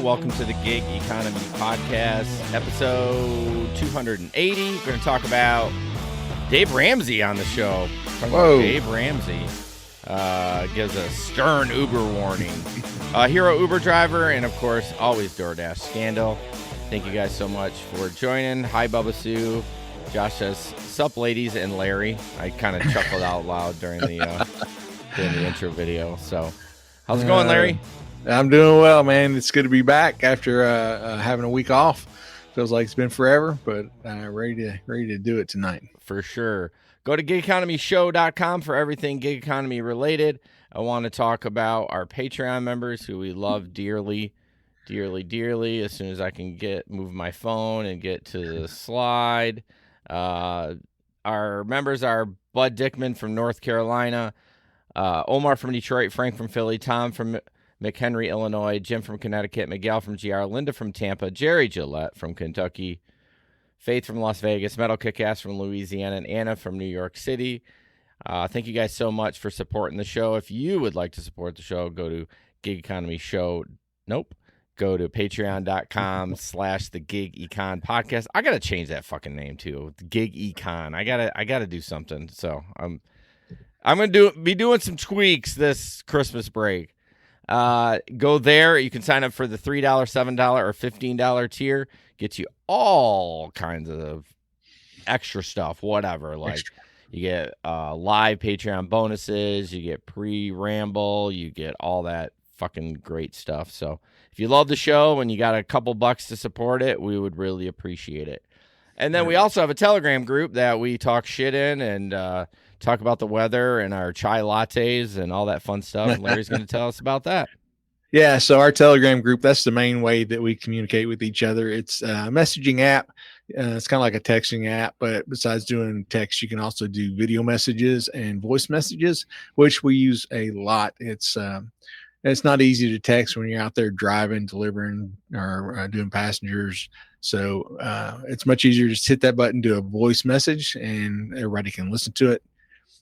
Welcome to the Gig Economy Podcast, episode 280. We're going to talk about Dave Ramsey on the show. Dave Ramsey gives a stern Uber warning. Hero Uber driver, and of course, always DoorDash scandal. Thank you guys so much for joining. Hi, Bubba Sue. Josh says, sup, ladies, and Larry. I kind of chuckled out loud during the intro video. So, how's it going, Larry? I'm doing well, man. It's good to be back after having a week off. Feels like it's been forever, but ready to do it tonight. For sure. Go to gigeconomyshow.com for everything gig economy related. I want to talk about our Patreon members who we love dearly, dearly, dearly. As soon as I can move my phone and get to the slide. Our members are Bud Dickman from North Carolina, Omar from Detroit, Frank from Philly, Tom from McHenry, Illinois, Jim from Connecticut, Miguel from GR, Linda from Tampa, Jerry Gillette from Kentucky, Faith from Las Vegas, Metal Kickass from Louisiana, and Anna from New York City. Thank you guys so much for supporting the show. If you would like to support the show, go to Go to patreon.com/the Gig Econ Podcast. I got to change that fucking name too. The Gig Econ. I got to do something. So I'm going to be doing some tweaks this Christmas break. Go there. You can sign up for the $3, $7, or $15 tier. Gets you all kinds of extra stuff, whatever. Like you get live Patreon bonuses, you get pre-ramble, you get all that fucking great stuff. So if you love the show and you got a couple bucks to support it, we would really appreciate it. And then we also have a Telegram group that we talk shit in and talk about the weather and our chai lattes and all that fun stuff. And Larry's going to tell us about that. Yeah, so our Telegram group, that's the main way that we communicate with each other. It's a messaging app. It's kind of like a texting app, but besides doing text, you can also do video messages and voice messages, which we use a lot. It's not easy to text when you're out there driving, delivering, or doing passengers. So it's much easier to just hit that button, do a voice message, and everybody can listen to it.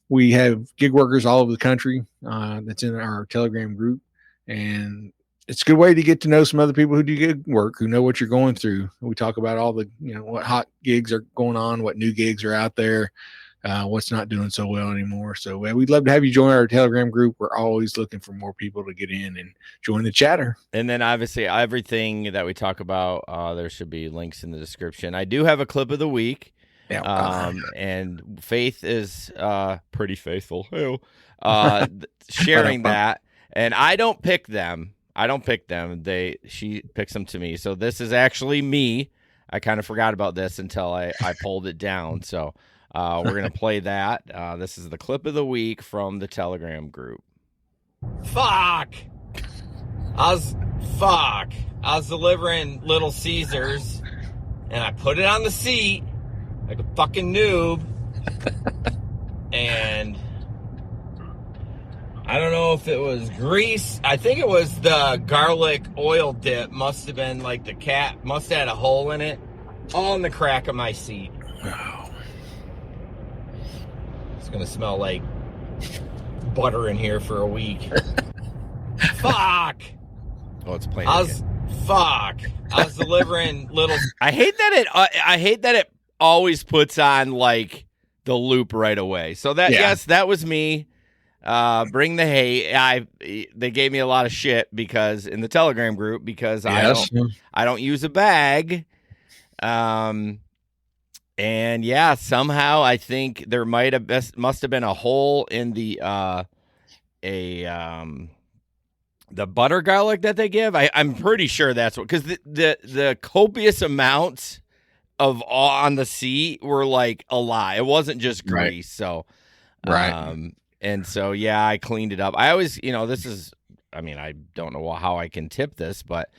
We have gig workers all over the country that's in our Telegram group, and it's a good way to get to know some other people who do gig work, who know what you're going through. We talk about all the, what hot gigs are going on, what new gigs are out there, what's not doing so well anymore. So we'd love to have you join our Telegram group. We're always looking for more people to get in and join the chatter. And then obviously everything that we talk about, there should be links in the description. I do have a clip of the week. And Faith is pretty faithful sharing that. And I don't pick them. She picks them to me. So this is actually me. I kind of forgot about this until I pulled it down. So we're going to play that. This is the clip of the week from the Telegram group. Fuck. I was delivering Little Caesars, and I put it on the seat like a fucking noob. And I don't know if it was grease. I think it was the garlic oil dip. Must have been like the cat must have had a hole in it. All in the crack of my seat. Wow. It's going to smell like butter in here for a week. Fuck. Oh, it's playing again. I was delivering little. I hate that it always puts on like the loop right away. So that yes, that was me. Bring the hate. They gave me a lot of shit because in the Telegram group because I don't use a bag. And yeah, somehow I think there must have been a hole in the butter garlic that they give. I'm pretty sure that's what, because the copious amounts of on the seat were like a lie. It wasn't just grease. Right. So, and so, yeah, I cleaned it up. I always, I don't know how I can tip this, but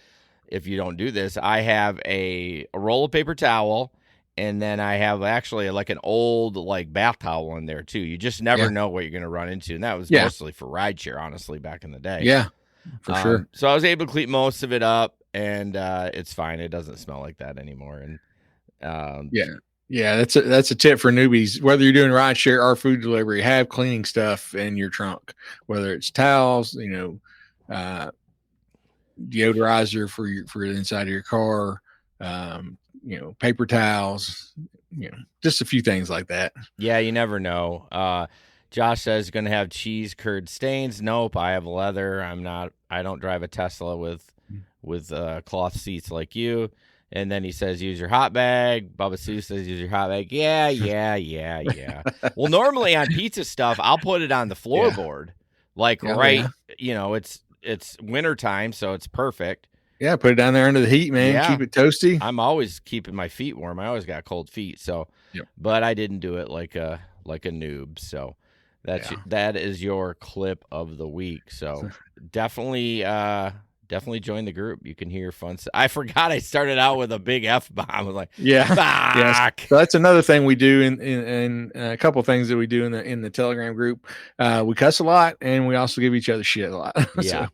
if you don't do this, I have a roll of paper towel, and then I have actually like an old like bath towel in there too. You just never know what you're going to run into. And that was mostly for rideshare, honestly, back in the day. Yeah, for sure. So I was able to clean most of it up, and it's fine. It doesn't smell like that anymore. And Yeah, that's a tip for newbies. Whether you're doing rideshare or food delivery, have cleaning stuff in your trunk, whether it's towels, deodorizer for the inside of your car, paper towels, just a few things like that. Yeah, you never know. Josh says going to have cheese curd stains. Nope, I have leather. I don't drive a Tesla with cloth seats like you. And then he says, use your hot bag. Bubba Sue says, use your hot bag. Yeah. Well, normally on pizza stuff, I'll put it on the floorboard. It's wintertime, so it's perfect. Yeah, put it down there under the heat, man. Yeah. Keep it toasty. I'm always keeping my feet warm. I always got cold feet, but I didn't do it like a noob. So that is your clip of the week. So definitely join the group. You can hear fun stuff. I forgot I started out with a big F-bomb. I was like, fuck. So that's another thing we do in a couple of things that we do in the Telegram group. We cuss a lot, and we also give each other shit a lot. Yeah.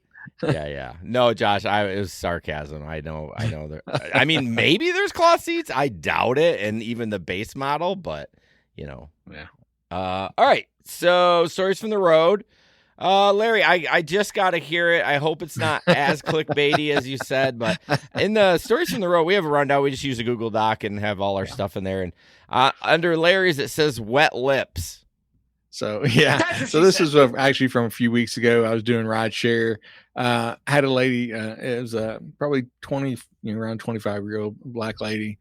Yeah. No, Josh, it was sarcasm. I know that. I mean, maybe there's cloth seats. I doubt it. And even the base model, but Yeah. All right. So stories from the road. Larry, I just got to hear it. I hope it's not as clickbaity as you said, but in the stories from the road, we have a rundown. We just use a Google Doc and have all our stuff in there. And under Larry's, it says wet lips. So, so this is actually from a few weeks ago. I was doing Rideshare. Had a lady, it was probably 20, around 25-year-old black lady.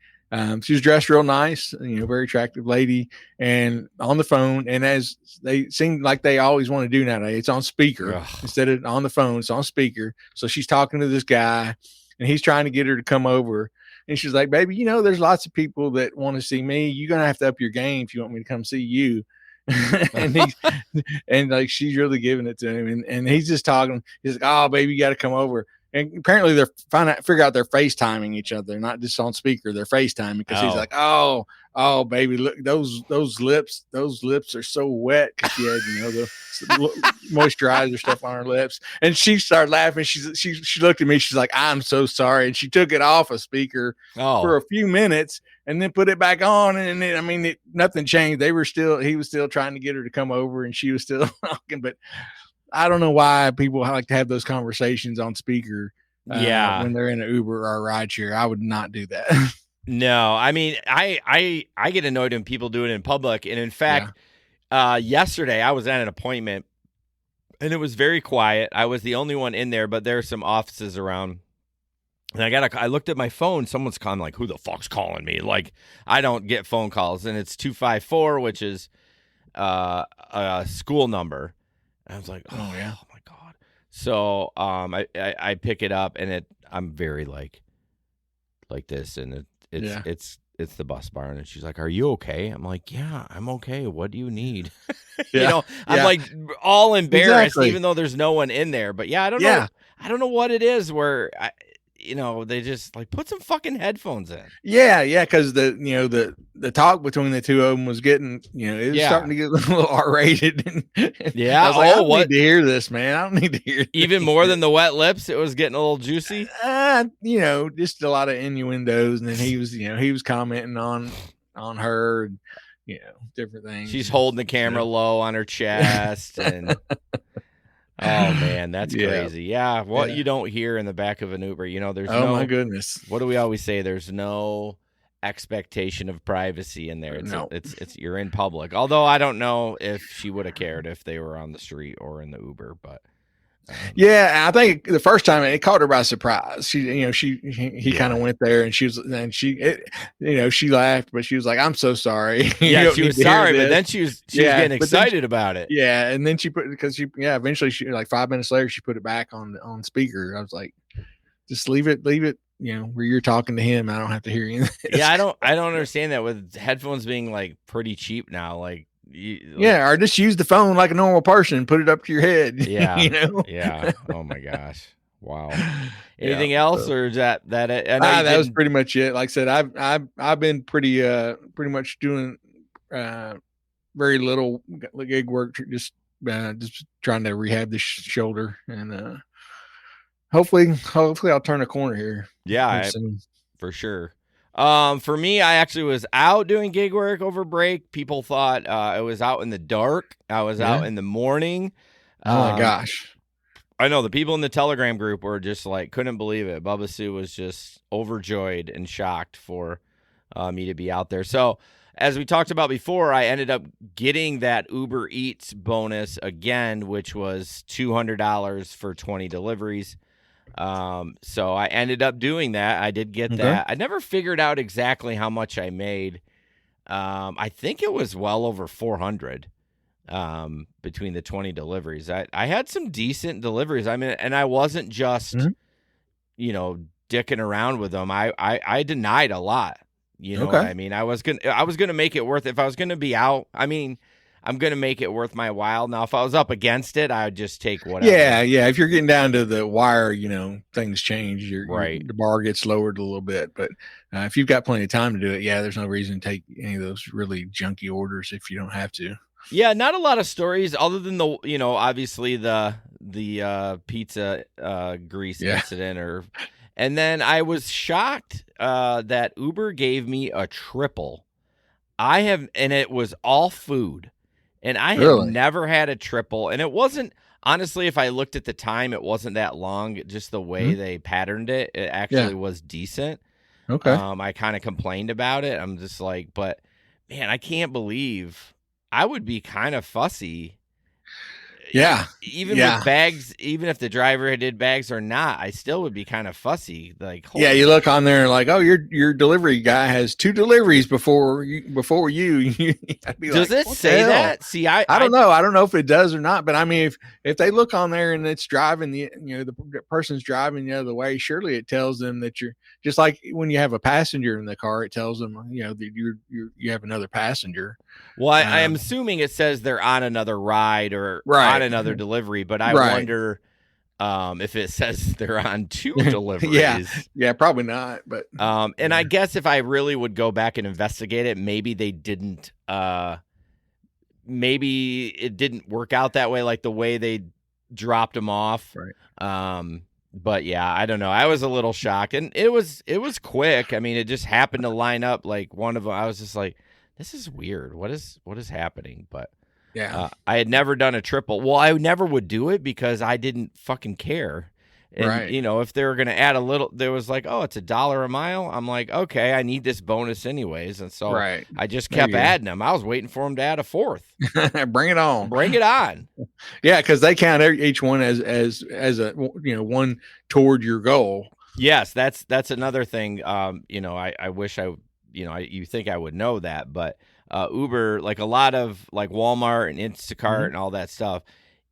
She was dressed real nice, very attractive lady, and on the phone. And as they seem like they always want to do nowadays, it's on speaker instead of on the phone. It's on speaker. So she's talking to this guy, and he's trying to get her to come over. And she's like, "Baby, there's lots of people that want to see me. You're gonna have to up your game if you want me to come see you." and like she's really giving it to him, and he's just talking. He's like, "Oh, baby, you got to come over." And apparently they're figure out they're FaceTiming each other, not just on speaker. They're FaceTiming because he's like, oh, baby, look, those lips are so wet because she had, the moisturizer stuff on her lips. And she started laughing. She looked at me. She's like, I'm so sorry. And she took it off a speaker for a few minutes and then put it back on. And then, nothing changed. He was still trying to get her to come over, and she was still talking, but I don't know why people like to have those conversations on speaker. When they're in an Uber or a rideshare, I would not do that. No, I get annoyed when people do it in public. And in fact, yesterday I was at an appointment and it was very quiet. I was the only one in there, but there are some offices around. And I looked at my phone. Someone's calling, like, who the fuck's calling me? Like, I don't get phone calls. And it's 254, which is a school number. I was like, oh my God. So I pick it up, and I'm very like this, and it's the bus barn, and she's like, are you okay? I'm like, yeah, I'm okay. What do you need? I'm like all embarrassed, even though there's no one in there. But I don't know. I don't know what it is where they just like put some fucking headphones in. Yeah, because the talk between the two of them was getting, it was starting to get a little R-rated. Yeah, I was like, I don't need to hear this, man. I don't need to hear this. Even more than the wet lips. It was getting a little juicy. Just a lot of innuendos, and then he was commenting on her, and different things. She's holding the camera low on her chest, and oh man, that's crazy. Yeah, what you don't hear in the back of an Uber, there's my goodness. What do we always say? There's no expectation of privacy in there. It's you're in public. Although I don't know if she would have cared if they were on the street or in the Uber, but I think the first time it caught her by surprise. He kind of went there, and she laughed, but she was like, "I'm so sorry." Yeah, she was sorry, but then she was getting excited about it. Yeah, and then eventually she, like 5 minutes later, she put it back on speaker. I was like, just leave it, where you're talking to him. I don't have to hear you. Yeah, I don't understand that with headphones being like pretty cheap now. Like, or just use the phone like a normal person and put it up to your head. Yeah. Yeah. Oh my gosh. Wow. Anything else, or is that it? That was pretty much it. Like I said, I've been pretty much doing very little gig work, just trying to rehab this shoulder, and hopefully I'll turn a corner here. Yeah, for sure. For me, I actually was out doing gig work over break. People thought I was out in the dark. I was out in the morning. Oh my gosh. I know the people in the Telegram group were just like, couldn't believe it. Bubba Sue was just overjoyed and shocked for me to be out there. So as we talked about before, I ended up getting that Uber Eats bonus again, which was $200 for 20 deliveries. So I ended up doing that. I did get that. I never figured out exactly how much I made. I think it was well over 400 between the 20 deliveries. I had some decent deliveries. I mean, and I wasn't just, dicking around with them. I denied a lot. You know what I mean? I was gonna make it worth, if I was gonna be out, I mean, I'm gonna make it worth my while. Now, if I was up against it, I would just take whatever. Yeah. If you're getting down to the wire, things change. The bar gets lowered a little bit. But if you've got plenty of time to do it, there's no reason to take any of those really junky orders if you don't have to. Yeah, not a lot of stories other than obviously the pizza grease incident. And then I was shocked that Uber gave me a triple. And it was all food. And I have never had a triple. And it wasn't, honestly, if I looked at the time, it wasn't that long. Just the way they patterned it, it actually was decent. Okay. I kind of complained about it. I'm just like, but man, I can't believe I would be kind of fussy. Yeah. Even with bags, even if the driver did bags or not, I still would be kind of fussy. Like, you look on there and like, oh, your delivery guy has 2 deliveries before you. Does it say that? See, I don't know. I don't know if it does or not, but I mean, if they look on there and it's driving the person's driving the other way, surely it tells them that you're just like when you have a passenger in the car, it tells them, that you have another passenger. Well, I am assuming it says they're on another ride or on another delivery, but I wonder if it says they're on 2 deliveries. Yeah, probably not. But and I guess if I really would go back and investigate it, maybe they didn't. Maybe it didn't work out that way, like the way they dropped them off. Right. But yeah, I don't know. I was a little shocked, and it was quick. I mean, it just happened to line up like one of them. I was just like, this is weird. What is happening? But I had never done a triple. Well, I never would do it because I didn't fucking care. And, if they were going to add a little, there was like, oh, it's $1 a mile. I'm like, okay, I need this bonus anyways. And so I just kept adding them. I was waiting for them to add a 4th. Bring it on. Bring it on. Yeah. Cause they count each one as a, one toward your goal. Yes. That's another thing. I wish you think I would know that, but Uber, like a lot of like Walmart and Instacart and all that stuff,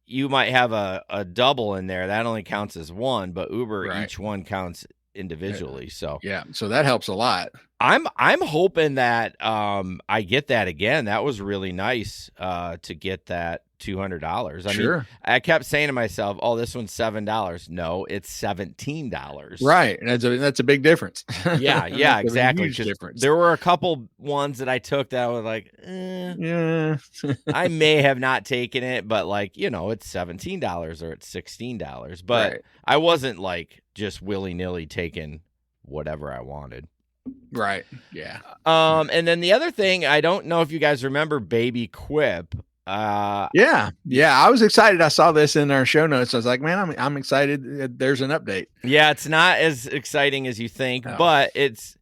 you might have a double in there that only counts as one, but Uber each one counts individually. So so that helps a lot. I'm hoping that I get that again. That was really nice to get that $200. I mean, I kept saying to myself, "Oh, this one's $7." No, it's $17. Right, that's a big difference. Yeah, exactly. There were a couple ones that I took that I was like, I may have not taken it, but like it's $17 or it's $16. But I wasn't like just willy nilly taking whatever I wanted. Right. Yeah. And then the other thing, I don't know if you guys remember BabyQuip. Yeah. I was excited. I saw this in our show notes. I was like, man, I'm excited. There's an update. Yeah, it's not as exciting as you think, but it's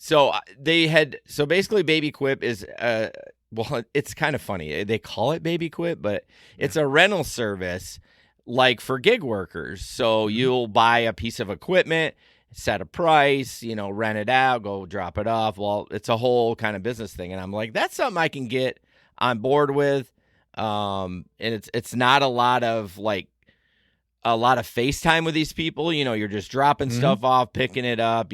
basically BabyQuip is well, it's kind of funny. They call it BabyQuip, but it's a rental service like for gig workers. So you'll buy a piece of equipment, set a price, rent it out, go drop it off. Well, it's a whole kind of business thing. And I'm like, that's something I can get on board with. And it's not a lot of FaceTime with these people. You're just dropping stuff off, picking it up,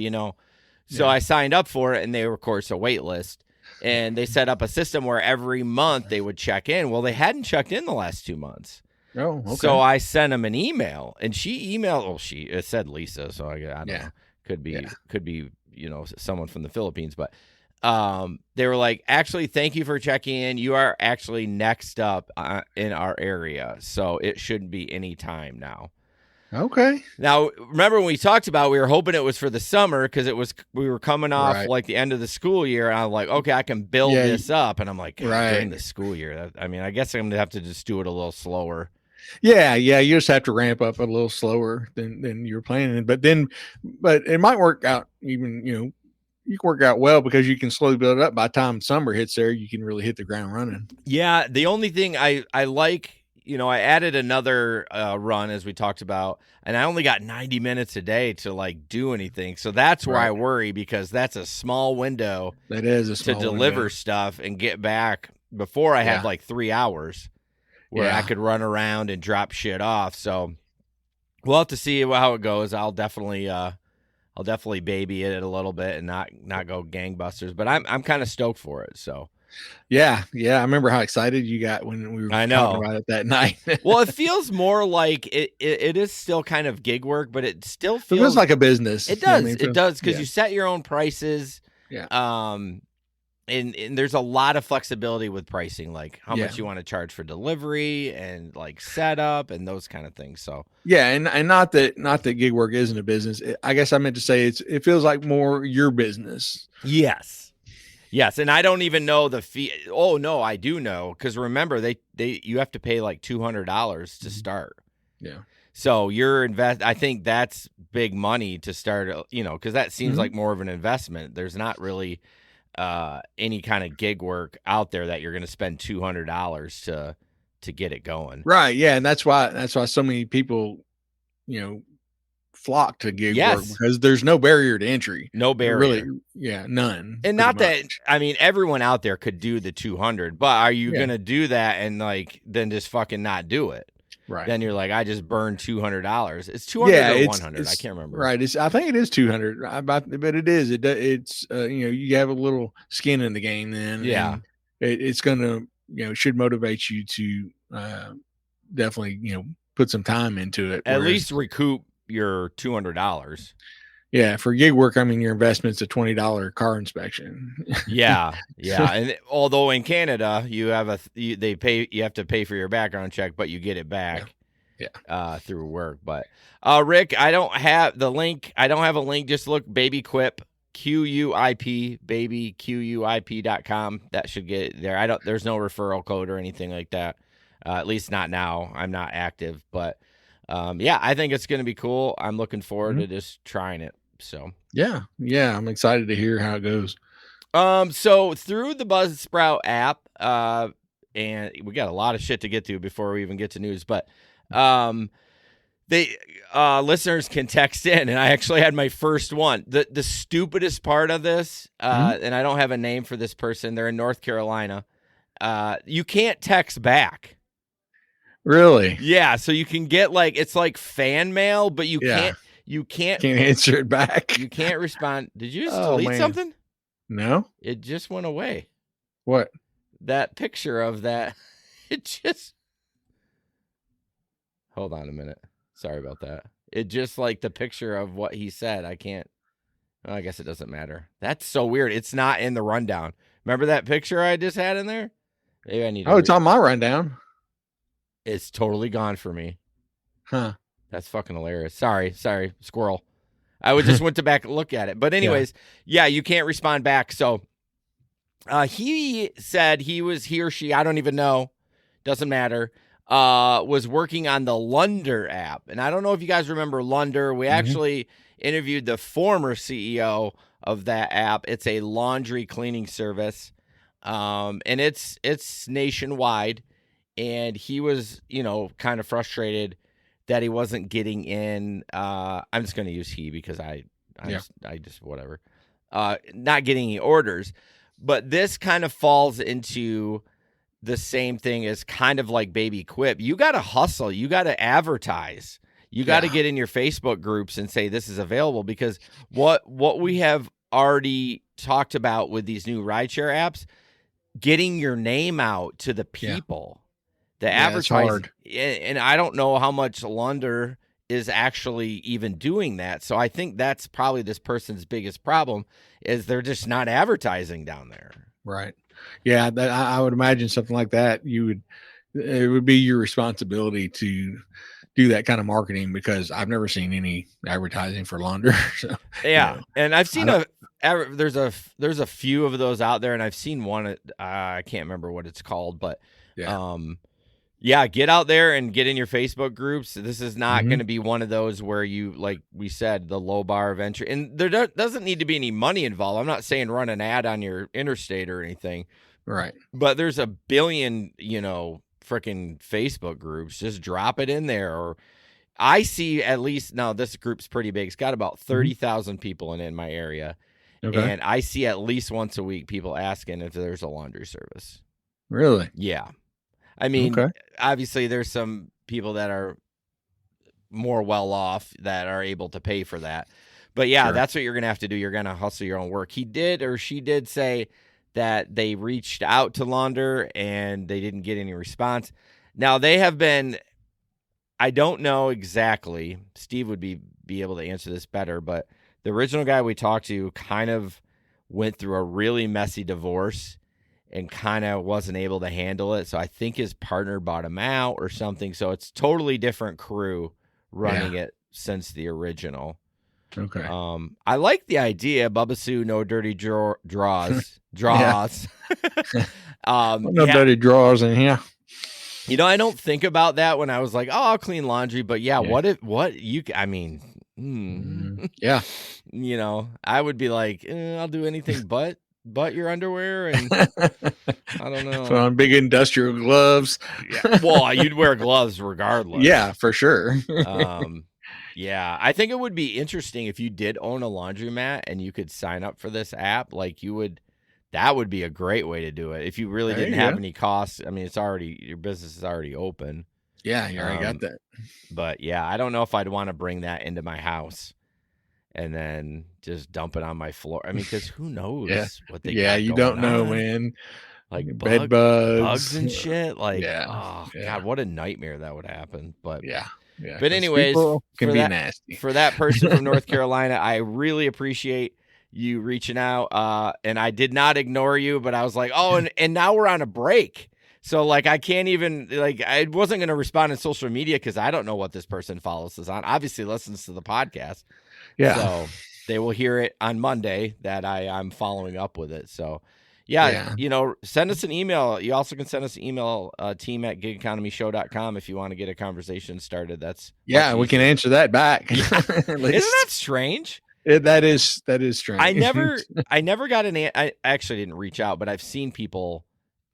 So I signed up for it, and they were, of course, a wait list. And they set up a system where every month they would check in. Well, they hadn't checked in the last 2 months. Oh, okay. So I sent them an email, and she emailed. Well, it said Lisa, so I don't know. Could be someone from the Philippines, but they were like, actually, thank you for checking in. You are actually next up in our area, so it shouldn't be any time now. Okay. Now, remember when we talked about, we were hoping it was for the summer because we were coming off like the end of the school year. And I'm like, okay, I can build this up. And I'm like, during the school year. I mean, I guess I'm going to have to just do it a little slower. Yeah, yeah, you just have to ramp up a little slower than you're planning. But it might work out even, you can work out well because you can slowly build it up. By the time summer hits there, you can really hit the ground running. Yeah, the only thing I like, I added another run as we talked about, and I only got 90 minutes a day to like do anything. So that's where I worry, because that's a small window That is a small to deliver window. stuff and get back before I have like 3 hours where I could run around and drop shit off. So we'll have to see how it goes. I'll definitely baby it a little bit and not go gangbusters, but I'm kind of stoked for it. So yeah, I remember how excited you got when we were talking about it that night. Well, it feels more like it is still kind of gig work, but it still feels like a business. It does. It does, because you set your own prices. Yeah. And there's a lot of flexibility with pricing, like how much you want to charge for delivery and like setup and those kind of things. So yeah, and not that gig work isn't a business. I guess I meant to say it feels like more your business. Yes, and I don't even know the fee. Oh no, I do know, because remember you have to pay like $200 to start. Yeah. So I think that's big money to start. Because that seems like more of an investment. There's not really any kind of gig work out there that you're going to spend $200 to get it going. Right. Yeah. And that's why so many people, flock to gig work, because there's no barrier to entry. No barrier. Really. Yeah. None. And not that, everyone out there could do the 200, but are you going to do that and like, then just fucking not do it? Right. Then you're like, I just burned $200. It's 200 or 100. I can't remember. Right. I think it is 200. But it is. It's you have a little skin in the game then. Yeah. It's gonna should motivate you to definitely put some time into it. At least recoup your $200. Yeah, for gig work, your investment's a $20 car inspection. Yeah. And although in Canada you have you have to pay for your background check, but you get it back. Yeah. Through work. But Rick, I don't have the link. I don't have a link. Just look BabyQuip, QUIP, babyquip.com. That should get it there. There's no referral code or anything like that. At least not now. I'm not active, but I think it's going to be cool. I'm looking forward to just trying it. So yeah, I'm excited to hear how it goes. So through the Buzzsprout app, and we got a lot of shit to get to before we even get to news, but they listeners can text in, and I actually had my first one. The stupidest part of this, and I don't have a name for this person. They're in North Carolina. You can't text back. Really? Yeah, so you can get it's like fan mail, but you can't answer it back. You can't respond. Did you just delete something? No. It just went away. What? That picture of that. It just. Hold on a minute. Sorry about that. It just the picture of what he said. I can't. Well, I guess it doesn't matter. That's so weird. It's not in the rundown. Remember that picture I just had in there? Maybe I need to. It's on my rundown. It's totally gone for me. Huh. That's fucking hilarious. Sorry, squirrel. I just went to back and look at it. But anyways, you can't respond back. So he said he or she, I don't even know, doesn't matter, was working on the Lunder app. And I don't know if you guys remember Lunder. We actually interviewed the former CEO of that app. It's a laundry cleaning service. And it's nationwide. And he was, kind of frustrated that he wasn't getting in. I'm just going to use he because I just whatever. Not getting any orders. But this kind of falls into the same thing as kind of like BabyQuip. You got to hustle. You got to advertise. You got to get in your Facebook groups and say this is available, because what we have already talked about with these new rideshare apps, getting your name out to the people. The advertising, and I don't know how much Lunder is actually even doing that. So I think that's probably this person's biggest problem, is they're just not advertising down there. Right. Yeah, I would imagine something like that. It would be your responsibility to do that kind of marketing, because I've never seen any advertising for Lunder. So, and I've seen there's a few of those out there, and I've seen one. I can't remember what it's called, but Yeah, get out there and get in your Facebook groups. This is not Mhm. going to be one of those where you, like we said, the low bar of entry. And there doesn't need to be any money involved. I'm not saying run an ad on your interstate or anything, Right. but there's a billion, freaking Facebook groups. Just drop it in there. Or I see at least, now this group's pretty big. It's got about 30,000 people in my area. Okay. And I see at least once a week people asking if there's a laundry service. Really? Yeah. I mean, Okay. obviously there's some people that are more well off that are able to pay for that. But yeah, Sure. that's what you're going to have to do. You're going to hustle your own work. He did, or she did say that they reached out to Launder and they didn't get any response. Now they have been, I don't know exactly, Steve would be able to answer this better, but the original guy we talked to kind of went through a really messy divorce and kind of wasn't able to handle it. So I think his partner bought him out or something. So it's totally different crew running it since the original. Okay. I like the idea, Bubba Sue, no dirty draws. No dirty drawers in here. I don't think about that when I was like, oh, I'll clean laundry. But yeah. Yeah. Yeah. I would be like, I'll do anything but your underwear, and I don't know. Put on big industrial gloves. Yeah. Well, you'd wear gloves regardless. Yeah, for sure. Yeah, I think it would be interesting if you did own a laundromat and you could sign up for this app. Like that would be a great way to do it. If you really didn't have any costs. I mean, your business is already open. Yeah, you already got that. But yeah, I don't know if I'd want to bring that into my house and then just dump it on my floor. I mean, because who knows what they got. Yeah, you don't know, man. Like bed bugs and shit. Like, God, what a nightmare that would happen. But yeah. But anyways, can be nasty. For that person from North Carolina, I really appreciate you reaching out. And I did not ignore you, but I was like, oh, and now we're on a break. So like, I can't even, like, I wasn't going to respond in social media because I don't know what this person follows us on. Obviously listens to the podcast. Yeah. So they will hear it on Monday that I'm following up with it. So yeah, send us an email. You also can send us an email, team@gigeconomyshow.com if you want to get a conversation started. We can answer that back. Yeah. Isn't that strange? That is strange. I never got I actually didn't reach out, but I've seen people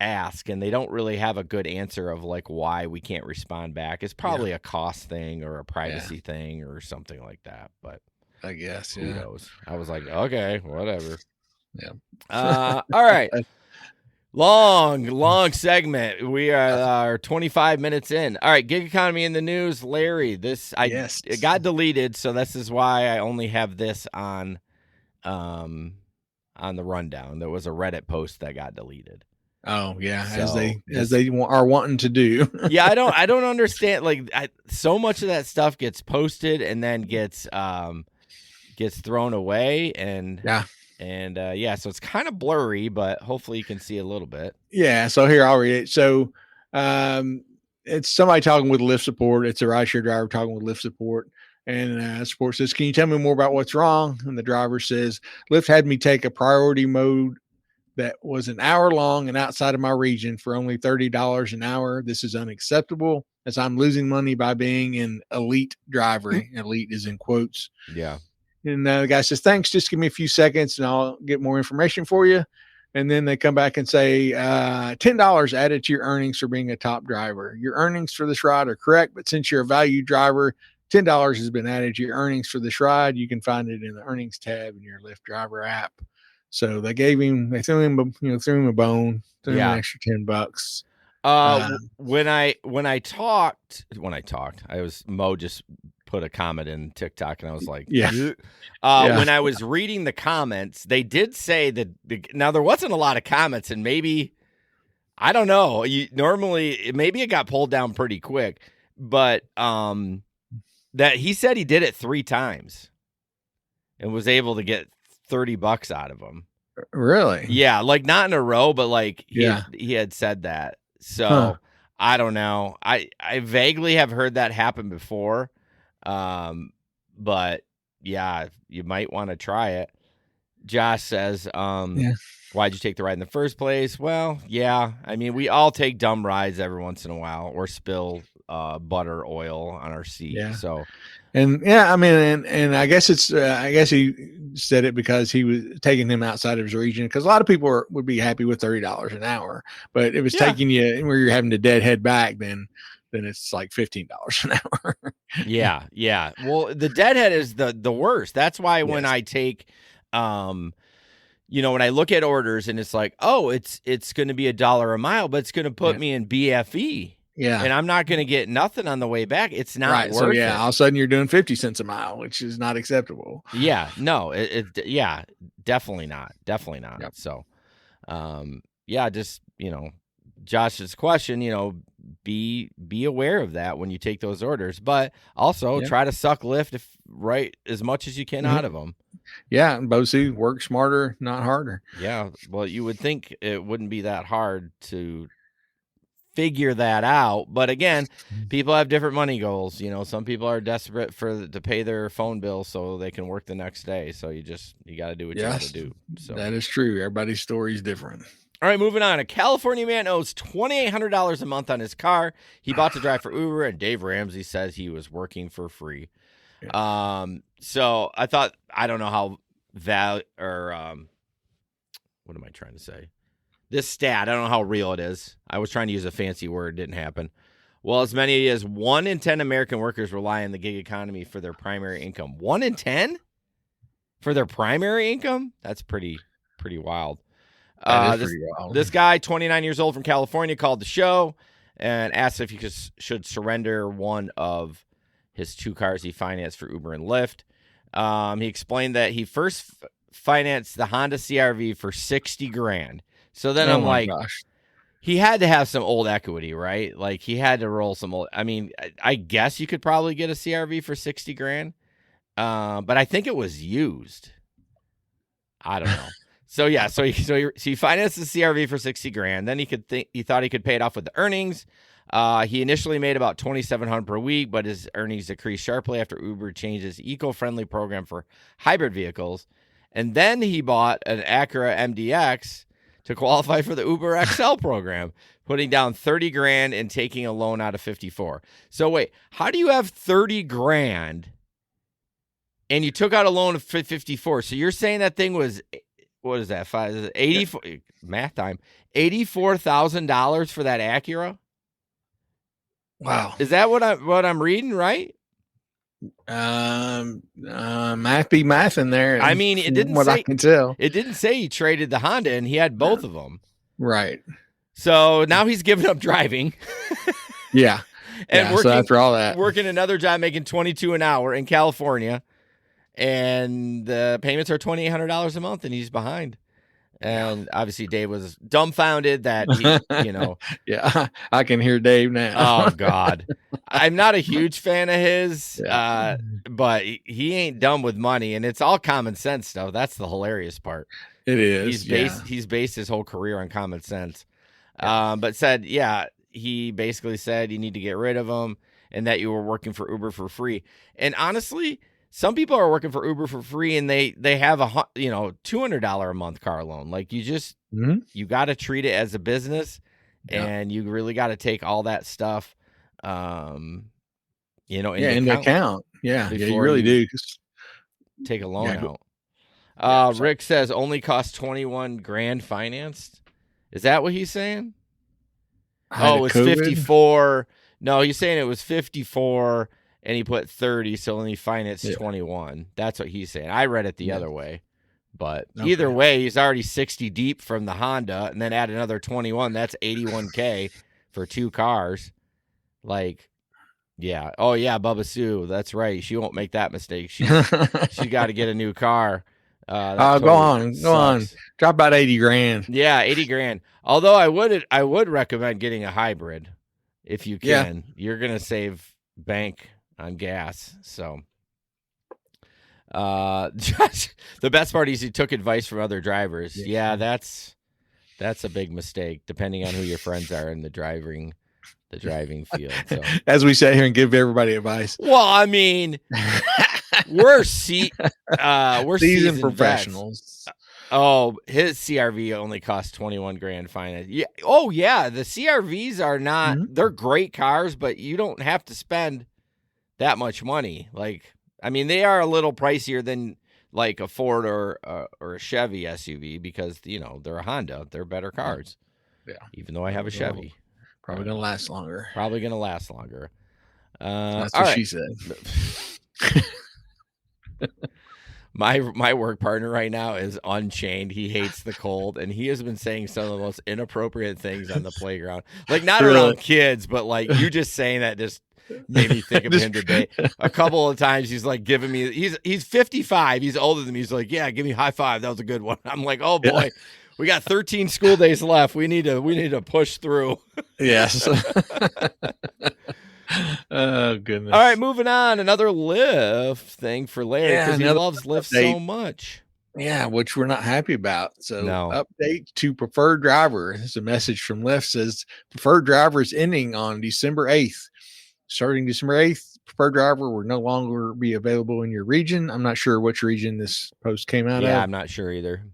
ask and they don't really have a good answer of like why we can't respond back. It's probably a cost thing or a privacy thing or something like that. But I guess, who knows? I was like, okay, whatever. Yeah. All right. Long segment. We are 25 minutes in. All right, gig economy in the news. Larry, it got deleted, so this is why I only have this on the rundown. There was a Reddit post that got deleted. Oh yeah, so as they are wanting to do. Yeah, I don't understand. Like, so much of that stuff gets posted and then gets thrown away, and so it's kind of blurry, but hopefully you can see a little bit. Yeah, so here I'll read it. So it's somebody talking with Lyft support. It's a rideshare driver talking with Lyft support. And support says, can you tell me more about what's wrong? And the driver says, Lyft had me take a priority mode that was an hour long and outside of my region for only $30 an hour. This is unacceptable as I'm losing money by being an elite driver. Elite is in quotes. Yeah. And the guy says, thanks, just give me a few seconds and I'll get more information for you. And then they come back and say, $10 added to your earnings for being a top driver. Your earnings for this ride are correct, but since you're a value driver, $10 has been added to your earnings for this ride. You can find it in the earnings tab in your Lyft driver app. So they threw him a bone, threw him an extra $10. When I talked, Mo just put a comment in TikTok and I was like, when I was reading the comments, they did say that now there wasn't a lot of comments and maybe, I don't know, maybe it got pulled down pretty quick, but, that he said he did it 3 times and was able to get $30 out of him. Really? Yeah. Like not in a row, but like he had said that. So I don't know. I vaguely have heard that happen before. But yeah, you might want to try it. Josh says, Why'd you take the ride in the first place? Well, yeah. I mean, we all take dumb rides every once in a while or spill butter oil on our seat. Yeah. So, and yeah, I mean, and I guess I guess he said it because he was taking him outside of his region. Because a lot of people would be happy with $30 an hour, but if it's taking you where you're having to deadhead back, then it's like $15 an hour. yeah. Well, the deadhead is the worst. That's why when I take, when I look at orders and it's like, oh, it's going to be $1 a mile, but it's going to put me in BFE. Yeah. And I'm not going to get nothing on the way back. It's not worth it. All of a sudden you're doing 50 cents a mile, which is not acceptable. Yeah. No, definitely not. Definitely not. Yep. So, just, Josh's question, be aware of that when you take those orders, but also try to suck Lyft as much as you can out of them. Yeah. And Bosu, work smarter, not harder. Yeah. Well, you would think it wouldn't be that hard to figure that out, but again, people have different money goals. Some people are desperate to pay their phone bill so they can work the next day. So you got to do what you got to do. So that is true. Everybody's story is different. All right, moving on. A California man owes $2,800 a month on his car. He bought to drive for Uber, and Dave Ramsey says he was working for free. Yeah. So I thought, I don't know how what am I trying to say? This stat, I don't know how real it is. I was trying to use a fancy word. Didn't happen. Well, as many as 1 in 10 American workers rely on the gig economy for their primary income. 1 in 10 for their primary income? That's pretty wild. Pretty wild. This guy, 29 years old from California, called the show and asked if he should surrender one of his 2 cars he financed for Uber and Lyft. He explained that he first financed the Honda CR-V for $60,000. So then I'm like, gosh. He had to have some old equity, right? Like he had to roll some old. I mean, I guess you could probably get a CR-V for $60,000, but I think it was used. I don't know. So yeah, so he financed the CR-V for $60,000. Then he thought he could pay it off with the earnings. He initially made about $2,700 per week, but his earnings decreased sharply after Uber changed his eco-friendly program for hybrid vehicles. And then he bought an Acura MDX to qualify for the Uber XL program, putting down $30,000 and taking a loan out of $54,000. So wait, how do you have $30,000 and you took out a loan of $54,000? So you're saying that thing was, what is that? Math time. $84,000 for that Acura? Wow. Is that what I'm reading, right? Might be math in there. I mean, it didn't what say, I can tell. It didn't say he traded the Honda, and he had both of them. Right. So now he's giving up driving. Yeah. And so after all that, working another job, making $22 an hour in California, and the payments are $2,800 a month, and he's behind. And obviously, Dave was dumbfounded that he, Yeah, I can hear Dave now. Oh God, I'm not a huge fan of his, but he ain't dumb with money, and it's all common sense stuff. That's the hilarious part. It is. He's based his whole career on common sense. But said, he basically said you need to get rid of him, and that you were working for Uber for free. And honestly, some people are working for Uber for free, and they have a $200 a month car loan. Like you just you got to treat it as a business, and you really got to take all that stuff, into account. Yeah, you really do. Take a loan out. Rick says only cost $21,000 financed. Is that what he's saying? Oh, it was 54. No, he's saying it was 54. And he put 30, so only financed 21. That's what he's saying. I read it the other way. But either way, he's already 60 deep from the Honda, and then add another 21. That's $81K for 2 cars. Like, yeah. Oh, yeah, Bubba Sue. That's right. She won't make that mistake. She got to get a new car. Go on. Drop about $80,000. Yeah, $80,000. Although I would recommend getting a hybrid if you can. You're going to save bank on gas. So Josh, the best part is he took advice from other drivers. Yeah, that's a big mistake depending on who your friends are in the driving field. So as we sit here and give everybody advice. Well, I mean, we're seasoned professionals. Oh, his CRV only costs 21 grand finance. Yeah. Oh yeah, the CRVs are not. Mhm. They're great cars, but you don't have to spend that much money. Like, I mean, they are a little pricier than like a Ford or a Chevy SUV because they're a Honda. They're better cars. Yeah. Even though I have a Chevy, Probably gonna last longer. probably gonna last longer. That's All what right. she said. My work partner right now is unchained. He hates the cold, and he has been saying some of the most inappropriate things on the playground. Like, not Really? around kids, but like you just saying that just made me think of him today. A couple of times he's like giving me. He's 55. He's older than me. He's like, yeah, give me a high five. That was a good one. I'm like, oh boy, we got 13 school days left. We need to push through. Yes. Oh goodness. All right, moving on. Another Lyft thing for Larry because he loves Lyft so much. Yeah, which we're not happy about. So No. update to preferred driver. There's a message from Lyft says preferred driver is ending on December 8th. Starting December 8th, preferred driver will no longer be available in your region. I'm not sure which region this post came out of. Yeah, I'm not sure either.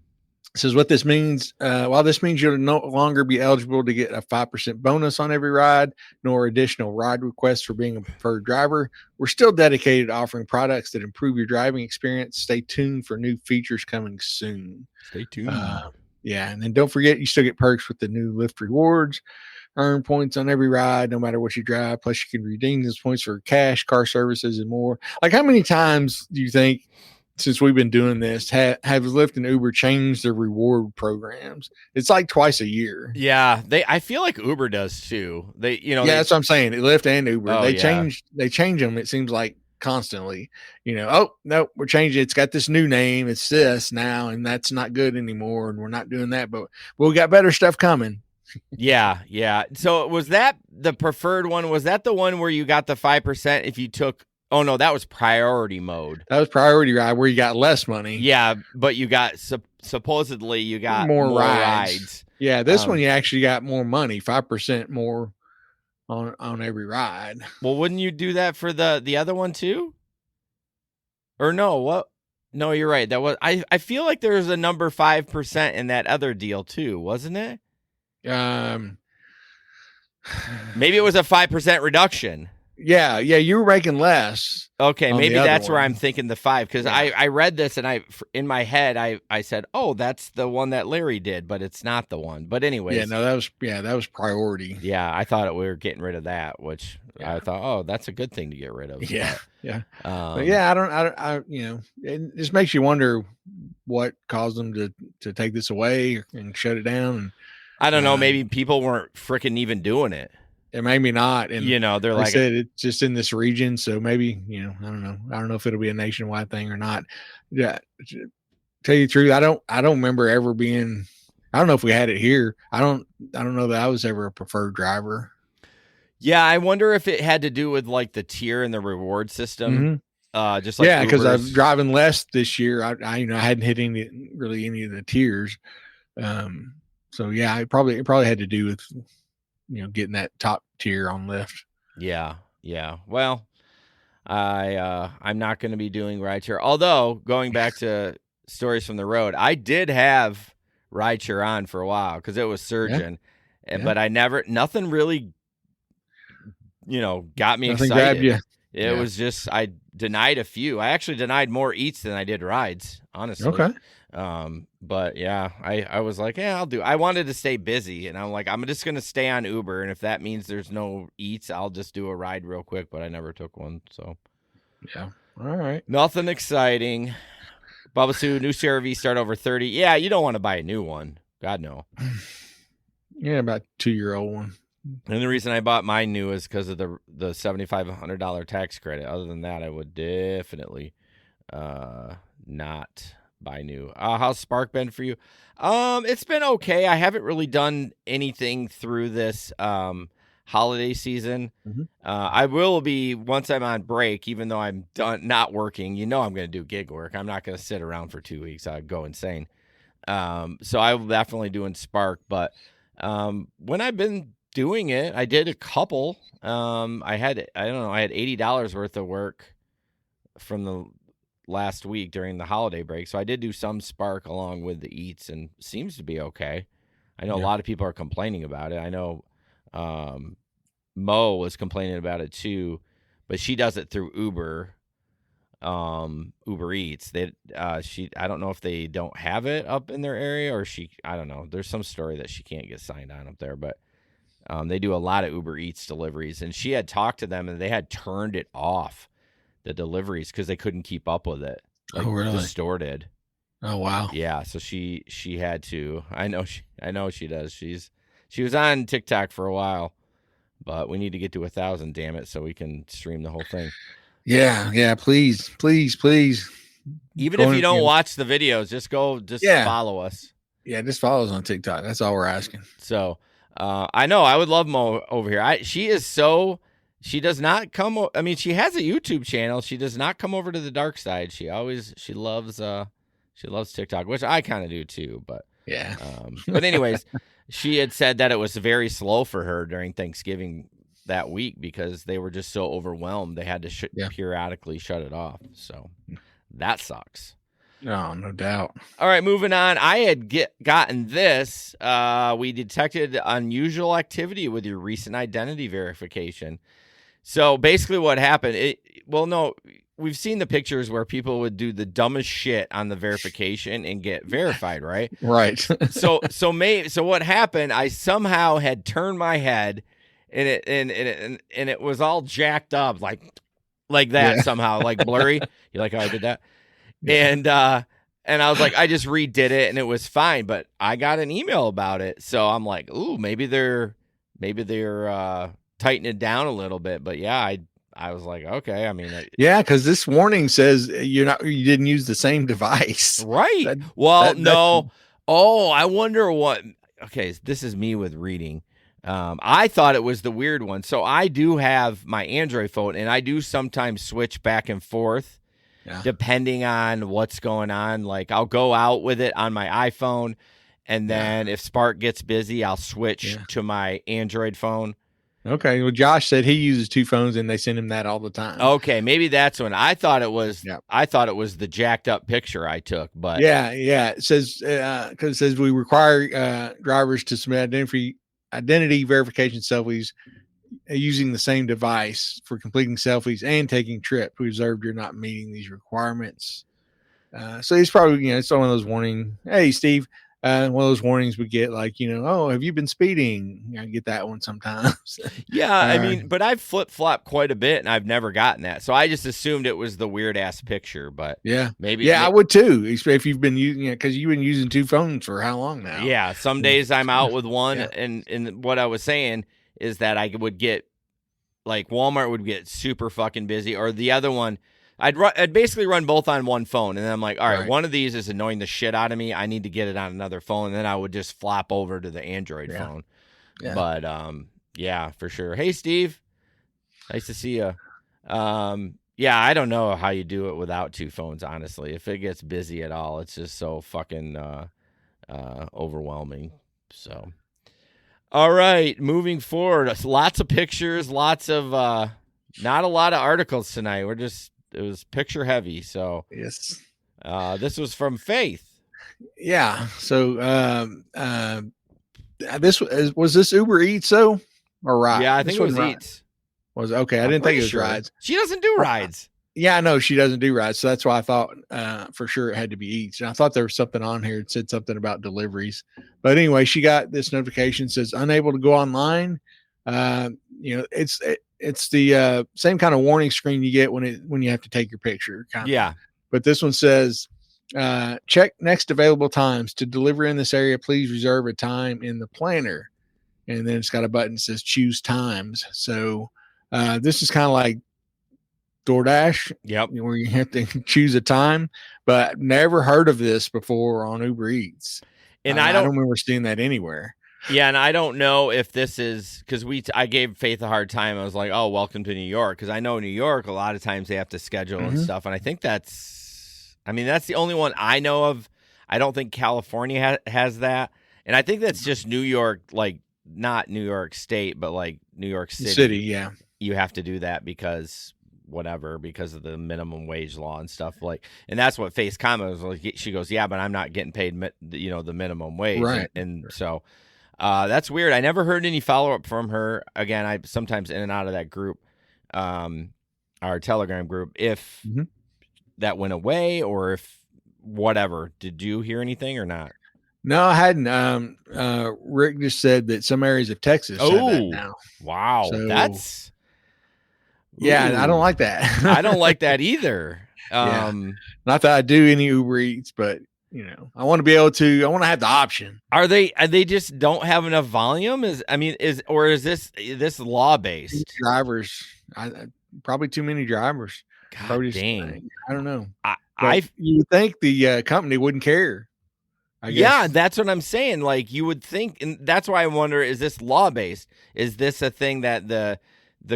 Says what this means. While this means you'll no longer be eligible to get a 5% bonus on every ride, nor additional ride requests for being a preferred driver, we're still dedicated to offering products that improve your driving experience. Stay tuned for new features coming soon. Stay tuned. Yeah, and then don't forget you still get perks with the new Lyft rewards. Earn points on every ride, no matter what you drive. Plus, you can redeem those points for cash, car services, and more. Like, how many times do you think, since we've been doing this, have Lyft and Uber changed their reward programs? It's like twice a year. Yeah, I feel like Uber does too. That's what I'm saying. Lyft and Uber, Oh, they yeah. change them. It seems like constantly. Oh no, we're changing it. It's got this new name. It's this now, and that's not good anymore. And we're not doing that, but we got better stuff coming. Yeah. So was that the preferred one? Was that the one where you got the 5% if you took? Oh no, that was priority mode. That was priority ride where you got less money. Yeah, but you got supposedly you got more rides. Yeah, this one you actually got more money, 5% more on every ride. Well, wouldn't you do that for the other one too? Or no? What? No, you're right. That was I feel like there was a number 5% in that other deal too, wasn't it? Maybe it was a 5% reduction. Yeah, you were making less. Okay, maybe that's where I'm thinking the 5 because I read this and in my head I said, oh, that's the one that Larry did, but it's not the one. But anyways, that was priority. Yeah, I thought we were getting rid of that, which I thought, oh, that's a good thing to get rid of. Yeah. But I it just makes you wonder what caused them to take this away and shut it down. And I don't know. Maybe people weren't freaking even doing it. It maybe not. And they're like I said, it's just in this region. So maybe, I don't know. I don't know if it'll be a nationwide thing or not. Yeah. Tell you the truth, I don't remember ever being, I don't know if we had it here. I don't know that I was ever a preferred driver. Yeah, I wonder if it had to do with like the tier and the reward system. Mm-hmm. Just like because I'm driving less this year. I hadn't hit any of the tiers. So yeah, it probably had to do with getting that top tier on Lyft. Yeah. Well, I'm not going to be doing rideshare. Although going back to stories from the road, I did have rideshare on for a while because it was surging, but nothing really, got me excited. Grabbed you. It was just I denied a few. I actually denied more eats than I did rides, honestly. Okay. But yeah, I was like, I wanted to stay busy, and I'm like, I'm just gonna stay on Uber, and if that means there's no eats, I'll just do a ride real quick. But I never took one, so yeah. All right. Nothing exciting. Bubba Sue, new CRV start over 30. Yeah, you don't want to buy a new one. God no. Yeah, about 2-year-old one. And the reason I bought mine new is because of the $7,500 tax credit. Other than that, I would definitely not buy new. How's Spark been for you? It's been okay. I haven't really done anything through this holiday season. Mm-hmm. I will be once I'm on break, even though I'm done not working. I'm going to do gig work. I'm not going to sit around for 2 weeks. I'd go insane. So I will definitely doing Spark. But when I've been doing it, I did a couple. I had $80 worth of work from the last week during the holiday break. So I did do some Spark along with the Eats, and seems to be okay. I know a lot of people are complaining about it. I know Mo was complaining about it too, but she does it through Uber Eats. I don't know if they don't have it up in their area, or I don't know. There's some story that she can't get signed on up there, but they do a lot of Uber Eats deliveries, and she had talked to them, and they had turned it off, the deliveries, because they couldn't keep up with it. Like, oh, really? The store did. Oh, wow. Yeah, so she had to. I know she does. She was on TikTok for a while, but we need to get to 1,000, damn it, so we can stream the whole thing. Yeah. Please. Even if you don't watch the videos, just follow us. Yeah, just follow us on TikTok. That's all we're asking. So I know I would love Mo over here. She does not come. I mean, she has a YouTube channel. She does not come over to the dark side. She loves TikTok, which I kind of do too. But yeah. But anyways, she had said that it was very slow for her during Thanksgiving that week because they were just so overwhelmed. They had to periodically shut it off. So that sucks. No doubt. All right, moving on. I had gotten this. We detected unusual activity with your recent identity verification. So basically what happened, we've seen the pictures where people would do the dumbest shit on the verification and get verified, right? Right. So what happened, I somehow had turned my head and it was all jacked up like that somehow, like blurry. You're like, oh, I did that. And I was like, I just redid it and it was fine, but I got an email about it. So I'm like, ooh, maybe they're tightening it down a little bit. But yeah, I was like, okay. I mean, because this warning says you didn't use the same device. Right. No. Oh, I wonder what. Okay, this is me with reading. I thought it was the weird one. So I do have my Android phone, and I do sometimes switch back and forth. Yeah. Depending on what's going on. Like I'll go out with it on my iPhone, and then if Spark gets busy, I'll switch to my Android phone. Okay. Well, Josh said he uses two phones and they send him that all the time. Okay. Maybe that's when I thought it was. Yeah. I thought it was the jacked up picture I took, but yeah. It says, cause it says we require, drivers to submit identity verification selfies using the same device for completing selfies and taking trips. We observed you're not meeting these requirements. So he's probably, it's one of those warning. Hey, Steve, one of those warnings we get like, oh, have you been speeding? I get that one sometimes. Yeah. I mean, but I've flip-flopped quite a bit and I've never gotten that. So I just assumed it was the weird ass picture, but maybe. Yeah, I would too. If you've been using cause you've been using two phones for how long now? Yeah. Some days I'm out with one and what I was saying is that I would get like Walmart would get super fucking busy, or the other one, I'd basically run both on one phone, and then I'm like, all right, one of these is annoying the shit out of me. I need to get it on another phone, and then I would just flop over to the Android phone. Yeah. But yeah, for sure. Hey, Steve, nice to see you. Yeah, I don't know how you do it without two phones. Honestly, if it gets busy at all, it's just so fucking overwhelming. So. All right, moving forward, lots of pictures, lots of not a lot of articles tonight. It was picture heavy. So yes, this was from Faith. Yeah. So was this Uber Eats though, or rides? Yeah, I think it was Eats. Was okay. I didn't think it was rides. She doesn't do rides. Yeah, I know she doesn't do rides, so that's why I thought for sure it had to be Eats. And I thought there was something on here that said something about deliveries. But anyway, she got this notification says unable to go online. It's the same kind of warning screen you get when you have to take your picture. Yeah. But this one says check next available times to deliver in this area. Please reserve a time in the planner, and then it's got a button that says choose times. So this is kind of like DoorDash, where you have to choose a time, but never heard of this before on Uber Eats. And I don't remember seeing that anywhere. Yeah, and I don't know if this is because I gave Faith a hard time. I was like, "Oh, welcome to New York," because I know New York a lot of times they have to schedule and stuff, and I think that's the only one I know of. I don't think California has that, and I think that's just New York, like not New York State, but like New York City. Yeah, you have to do that because whatever because of the minimum wage law and stuff like. And that's what Face comment was like. She goes, yeah, but I'm not getting paid, the minimum wage, Right. And so that's weird. I never heard any follow up from her. Again, I sometimes in and out of that group, our Telegram group. If that went away or if whatever, did you hear anything or not? No, I hadn't. Rick just said that some areas of Texas have that now. Wow. So, that's I don't like that. I don't like that either. Not that I do any Uber Eats, but I want to be able to. I want to have the option. Are they just don't have enough volume? Is this law based? Drivers, probably too many drivers. God dang. I don't know. You would think the company wouldn't care. I guess. Yeah, that's what I'm saying. Like you would think, and that's why I wonder: is this law based? Is this a thing that the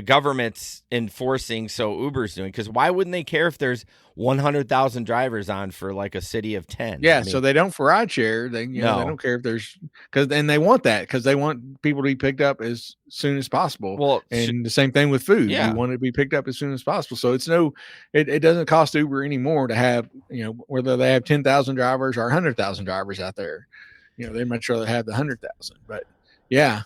government's enforcing? So Uber's doing? Because why wouldn't they care if there's 100,000 drivers on for like a city of 10? Yeah, so they don't for rideshare. They they don't care if there's and they want that because they want people to be picked up as soon as possible. Well, and the same thing with food. Yeah. You want it to be picked up as soon as possible. So it's it doesn't cost Uber anymore to have whether they have 10,000 drivers or 100,000 drivers out there. They'd much rather have the 100,000. But yeah,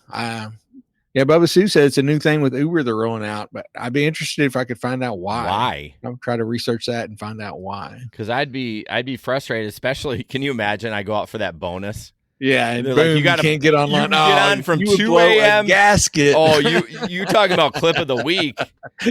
Bubba Sue said it's a new thing with Uber they're rolling out, but I'd be interested if I could find out why. I'll try to research that and find out why. Because I'd be frustrated, especially. Can you imagine? I go out for that bonus. Yeah, and boom, like, you can't get online. You get on from 2 a.m. gasket. Oh, you talking about clip of the week?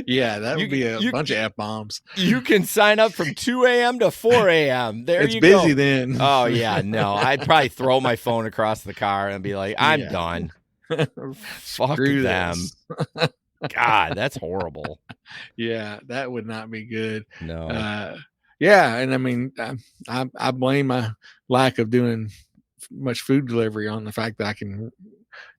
Yeah, that would be a bunch of F bombs. You can sign up from 2 a.m. to 4 a.m. There it's you go. It's busy then. Oh yeah, no, I'd probably throw my phone across the car and be like, I'm done. Fuck Screw them. God, that's horrible. Yeah, that would not be good. No. And I mean, I blame my lack of doing much food delivery on the fact that I can,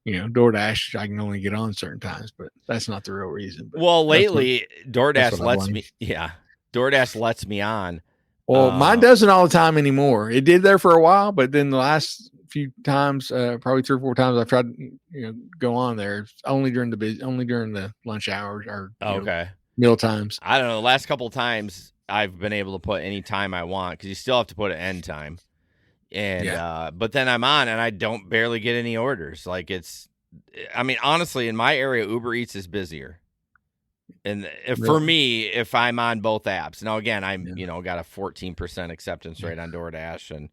DoorDash, I can only get on certain times, but that's not the real reason. But well, lately, DoorDash lets me. Yeah, DoorDash lets me on. Well, mine doesn't all the time anymore. It did there for a while, but then the last few times, probably 3 or 4 times, I've tried to go on there only during the lunch hours or meal times. I don't know. The last couple of times I've been able to put any time I want because you still have to put an end time. And but then I'm on and I don't barely get any orders. Like honestly, in my area, Uber Eats is busier. And for me, if I'm on both apps. Now again, I'm got a 14% acceptance rate on DoorDash, and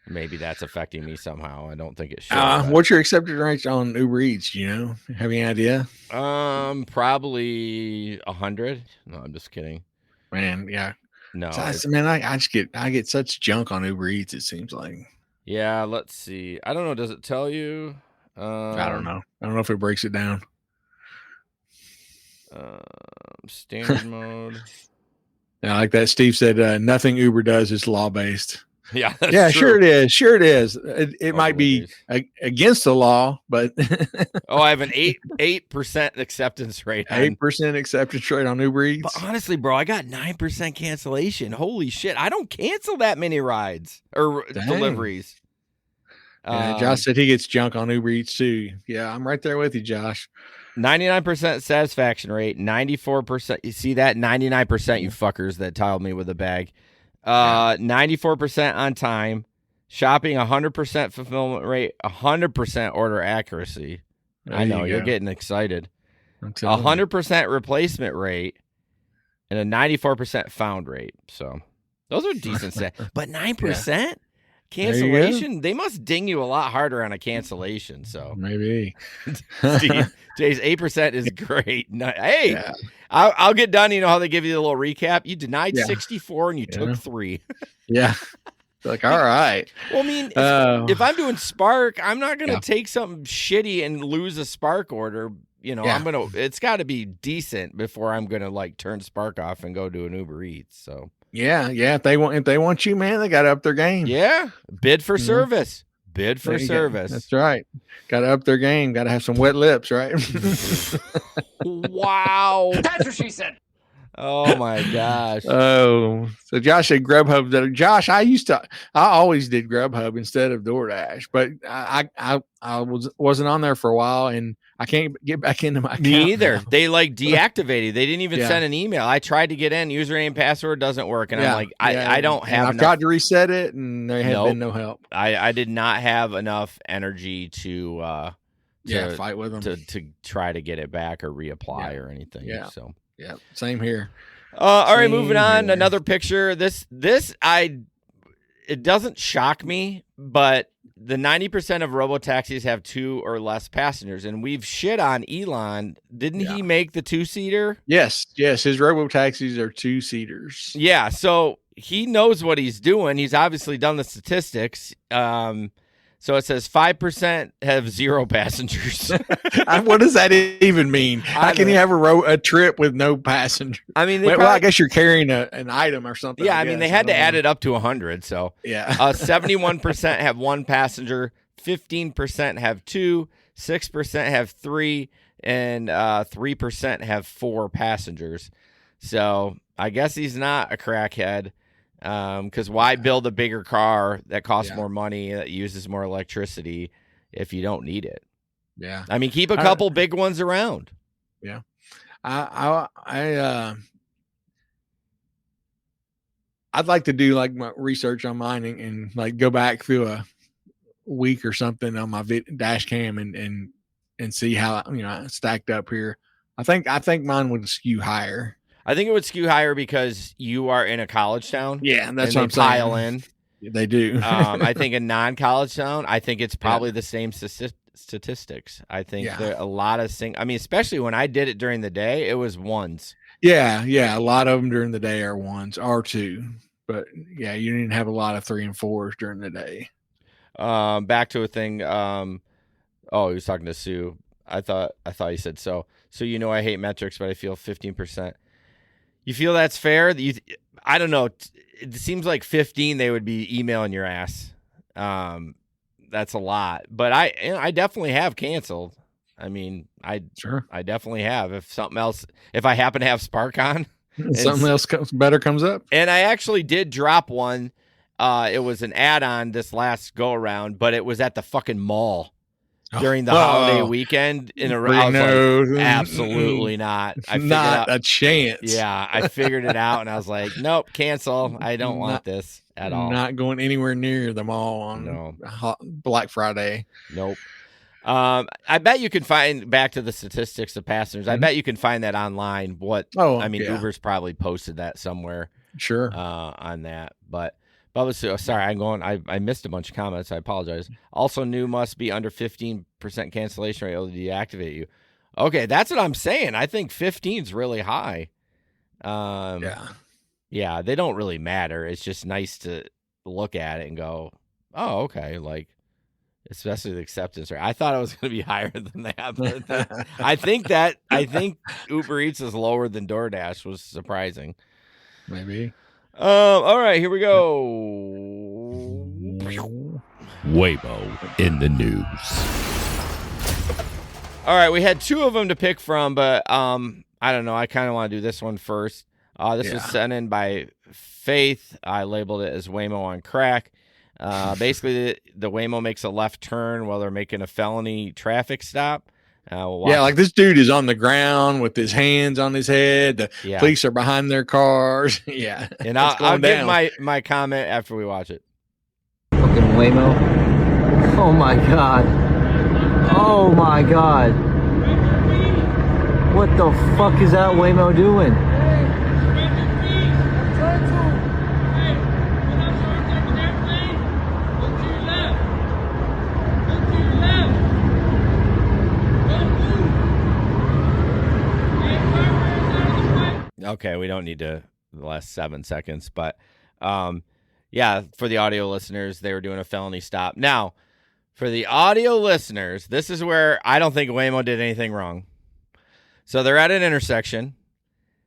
maybe that's affecting me somehow. I don't think it should. What's your acceptance rate on Uber Eats? Have any idea? Probably 100. No, I'm just kidding. Man, yeah. No, I get such junk on Uber Eats. It seems like. Yeah, let's see. I don't know. Does it tell you? I don't know. I don't know if it breaks it down. Standard mode. Yeah, like that. Steve said, nothing Uber does is law based. Yeah, yeah, true. Sure it is. It might be against the law, but I have an 8% acceptance rate. 8% acceptance rate on Uber Eats. But honestly, bro, I got 9% cancellation. Holy shit! I don't cancel that many rides or deliveries. Josh said he gets junk on Uber Eats too. Yeah, I'm right there with you, Josh. 99% satisfaction rate. 94%. You see that? 99%. You fuckers that tiled me with a bag. 94% on time, shopping 100% fulfillment rate, 100% order accuracy. I know you're getting excited. 100% replacement rate and a 94% found rate. So those are decent stats. But 9% cancellation, they must ding you a lot harder on a cancellation. So maybe Steve, Jay's 8% is great. Hey, I'll get done. You know how they give you the little recap? You denied 64 and you took 3. Yeah. Like, all right. Well, I mean, if I'm doing Spark, I'm not going to take something shitty and lose a Spark order. It's got to be decent before I'm going to turn Spark off and go do an Uber Eats. So yeah. If they want you, man, they got to up their game. Yeah. Bid for service. Bid for service. That's right. Got to up their game. Got to have some wet lips, right? Wow. That's what she said. Oh my gosh. Oh, so Josh said Grubhub. Josh, I always did Grubhub instead of DoorDash, but I wasn't on there for a while, and I can't get back into my account. Me either. Now. They like deactivated. They didn't even Yeah. send an email. I tried to get in, username and password doesn't work, and I'm like, I don't have. I've tried to reset it, and there has been no help. I did not have enough energy to fight with them to try to get it back or reapply or anything. Yeah. So yeah, same here. All right, moving on. Another picture. It doesn't shock me, but the 90% of robotaxis have 2 or less passengers, and we've shit on Elon. Didn't he make the 2-seater? Yes. His robotaxis are 2-seaters. Yeah, so he knows what he's doing. He's obviously done the statistics. So it says 5% have 0 passengers. What does that even mean? How can you have a trip with no passenger? I mean, I guess you're carrying an item or something. Yeah, I mean, they had to add it up to 100. So yeah, 71% have 1 passenger, 15% have 2, 6% have 3, and 3% have 4 passengers. So I guess he's not a crackhead. Because why build a bigger car that costs more money, that uses more electricity if you don't need it? Yeah. I mean, keep a couple big ones around. Yeah. I'd like to do like my research on mine and like go back through a week or something on my dash cam and see how, I stacked up here. I think mine would skew higher. I think it would skew higher because you are in a college town. Yeah, and that's what I'm saying. Pile in. They do. I think a non-college town, I think it's probably the same statistics. I think there are a lot of things. I mean, especially when I did it during the day, it was 1s. Yeah. A lot of them during the day are 1s or 2. But yeah, you didn't have a lot of 3 and 4s during the day. Back to a thing. He was talking to Sue. I thought he said so. So I hate metrics, but I feel 15%. You feel that's fair? I don't know. It seems like 15 they would be emailing your ass. That's a lot. But I definitely have canceled. I mean, I definitely have. If I happen to have Spark on, something else comes up. And I actually did drop one. It was an add-on this last go around, but it was at the fucking mall. During the holiday weekend in a row, like, absolutely not. Not a chance. Yeah, I figured it out, and I was like, nope, cancel. I don't want this at all. Not going anywhere near the mall on Black Friday. Nope. I bet you can find, back to the statistics of passengers, I bet you can find that online. Uber's probably posted that somewhere. Sure. On that, but. Bubba, sorry, I missed a bunch of comments. I apologize. Also, new must be under 15% cancellation rate to deactivate you. Okay, that's what I'm saying. I think 15 is really high. Yeah, they don't really matter. It's just nice to look at it and go, oh, okay. Like, especially the acceptance rate. I thought it was going to be higher than that. But I think Uber Eats is lower than DoorDash was surprising. Maybe. All right, here we go. Waymo in the news. All right, we had 2 of them to pick from, but I don't know. I kind of want to do this one first. This was sent in by Faith. I labeled it as Waymo on crack. Basically, the Waymo makes a left turn while they're making a felony traffic stop. Like this dude is on the ground with his hands on his head. The police are behind their cars. Yeah. And I'll give my comment after we watch it. Fucking Waymo. Oh my God. Oh my God. What the fuck is that Waymo doing? Okay, we don't need the last 7 seconds, but for the audio listeners, they were doing a felony stop. Now, for the audio listeners, this is where I don't think Waymo did anything wrong. So they're at an intersection.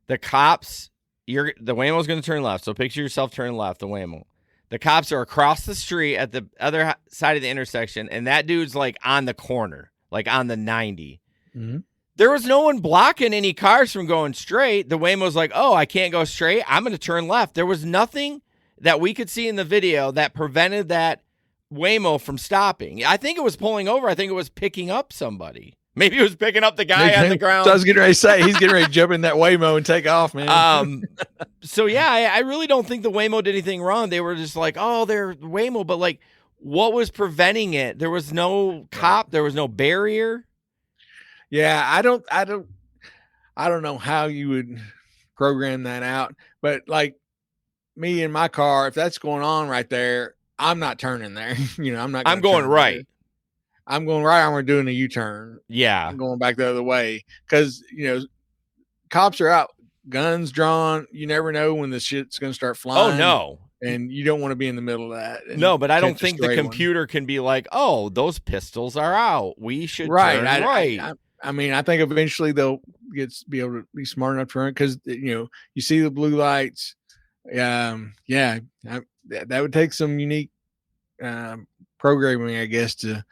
The cops, the Waymo's going to turn left. So picture yourself turning left, the Waymo. The cops are across the street at the other side of the intersection, and that dude's like on the corner, like on the 90. Mm-hmm. There was no one blocking any cars from going straight. The Waymo's like, oh, I can't go straight. I'm going to turn left. There was nothing that we could see in the video that prevented that Waymo from stopping. I think it was pulling over. I think it was picking up somebody. Maybe it was picking up the guy on the ground. So I was getting ready to say, he's getting ready to jump in that Waymo and take off, man. So, yeah, I really don't think the Waymo did anything wrong. They were just like, oh, they're Waymo. But, like, what was preventing it? There was no cop. There was no barrier. Yeah, I don't know how you would program that out, but like me in my car, if that's going on right there, I'm not turning there. I'm going right. There. I'm going right. I'm doing a U-turn. Yeah. I'm going back the other way because, cops are out, guns drawn. You never know when the shit's going to start flying. Oh, no. And you don't want to be in the middle of that. No, but I don't think the computer can be like, oh, those pistols are out. We should turn right. I mean, I think eventually they'll be able to be smart enough to run because you see the blue lights. That would take some unique programming, I guess, to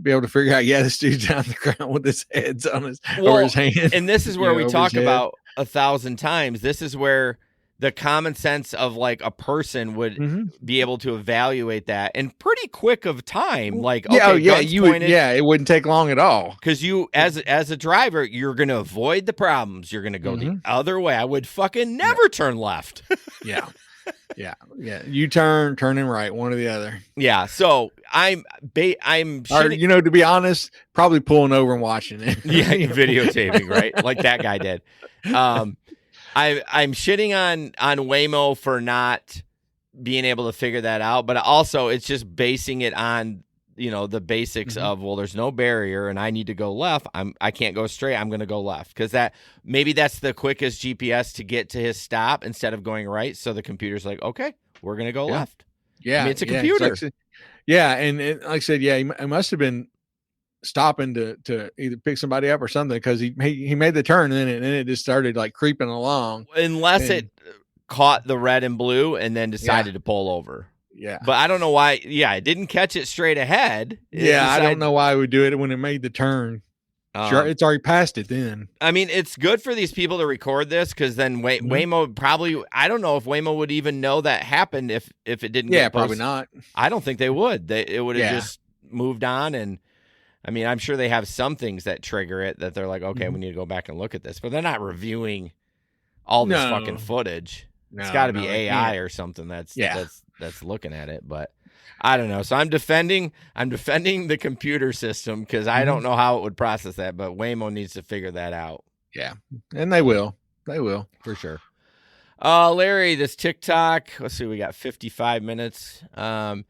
be able to figure out. Yeah, this dude's down the ground with his heads on his or his hand. And this is where we talk about 1,000 times. This is where the common sense of like a person would be able to evaluate that in pretty quick of time. Like, it wouldn't take long at all. Because you, as a driver, you're going to avoid the problems. You're going to go the other way. I would fucking never turn left. Yeah. You turning right, one or the other. Yeah. So I'm to be honest, probably pulling over and watching it. Yeah, videotaping, right? Like that guy did. I'm shitting on Waymo for not being able to figure that out, but also it's just basing it on, the basics of, well, there's no barrier and I need to go left. I can't go straight. I'm going to go left because maybe that's the quickest GPS to get to his stop instead of going right. So the computer's like, okay, we're going to go left. Yeah. I mean, it's a computer. And like I said, he must have been stopping to either pick somebody up or something because he made the turn and then it just started like creeping along. Unless it caught the red and blue and then decided to pull over. Yeah. But I don't know why. Yeah, it didn't catch it straight ahead. I don't know why it would do it when it made the turn. It's already passed it then. I mean, it's good for these people to record this because then Waymo probably, I don't know if Waymo would even know that happened if it didn't get probably not. I don't think they would. It would have just moved on. And I mean, I'm sure they have some things that trigger it that they're like, okay, we need to go back and look at this. But they're not reviewing all this fucking footage. It's got to be AI or something that's looking at it. But I don't know. So I'm defending the computer system because I don't know how it would process that. But Waymo needs to figure that out. Yeah, and they will. They will for sure. Larry, this TikTok. Let's see. We got 55 minutes. I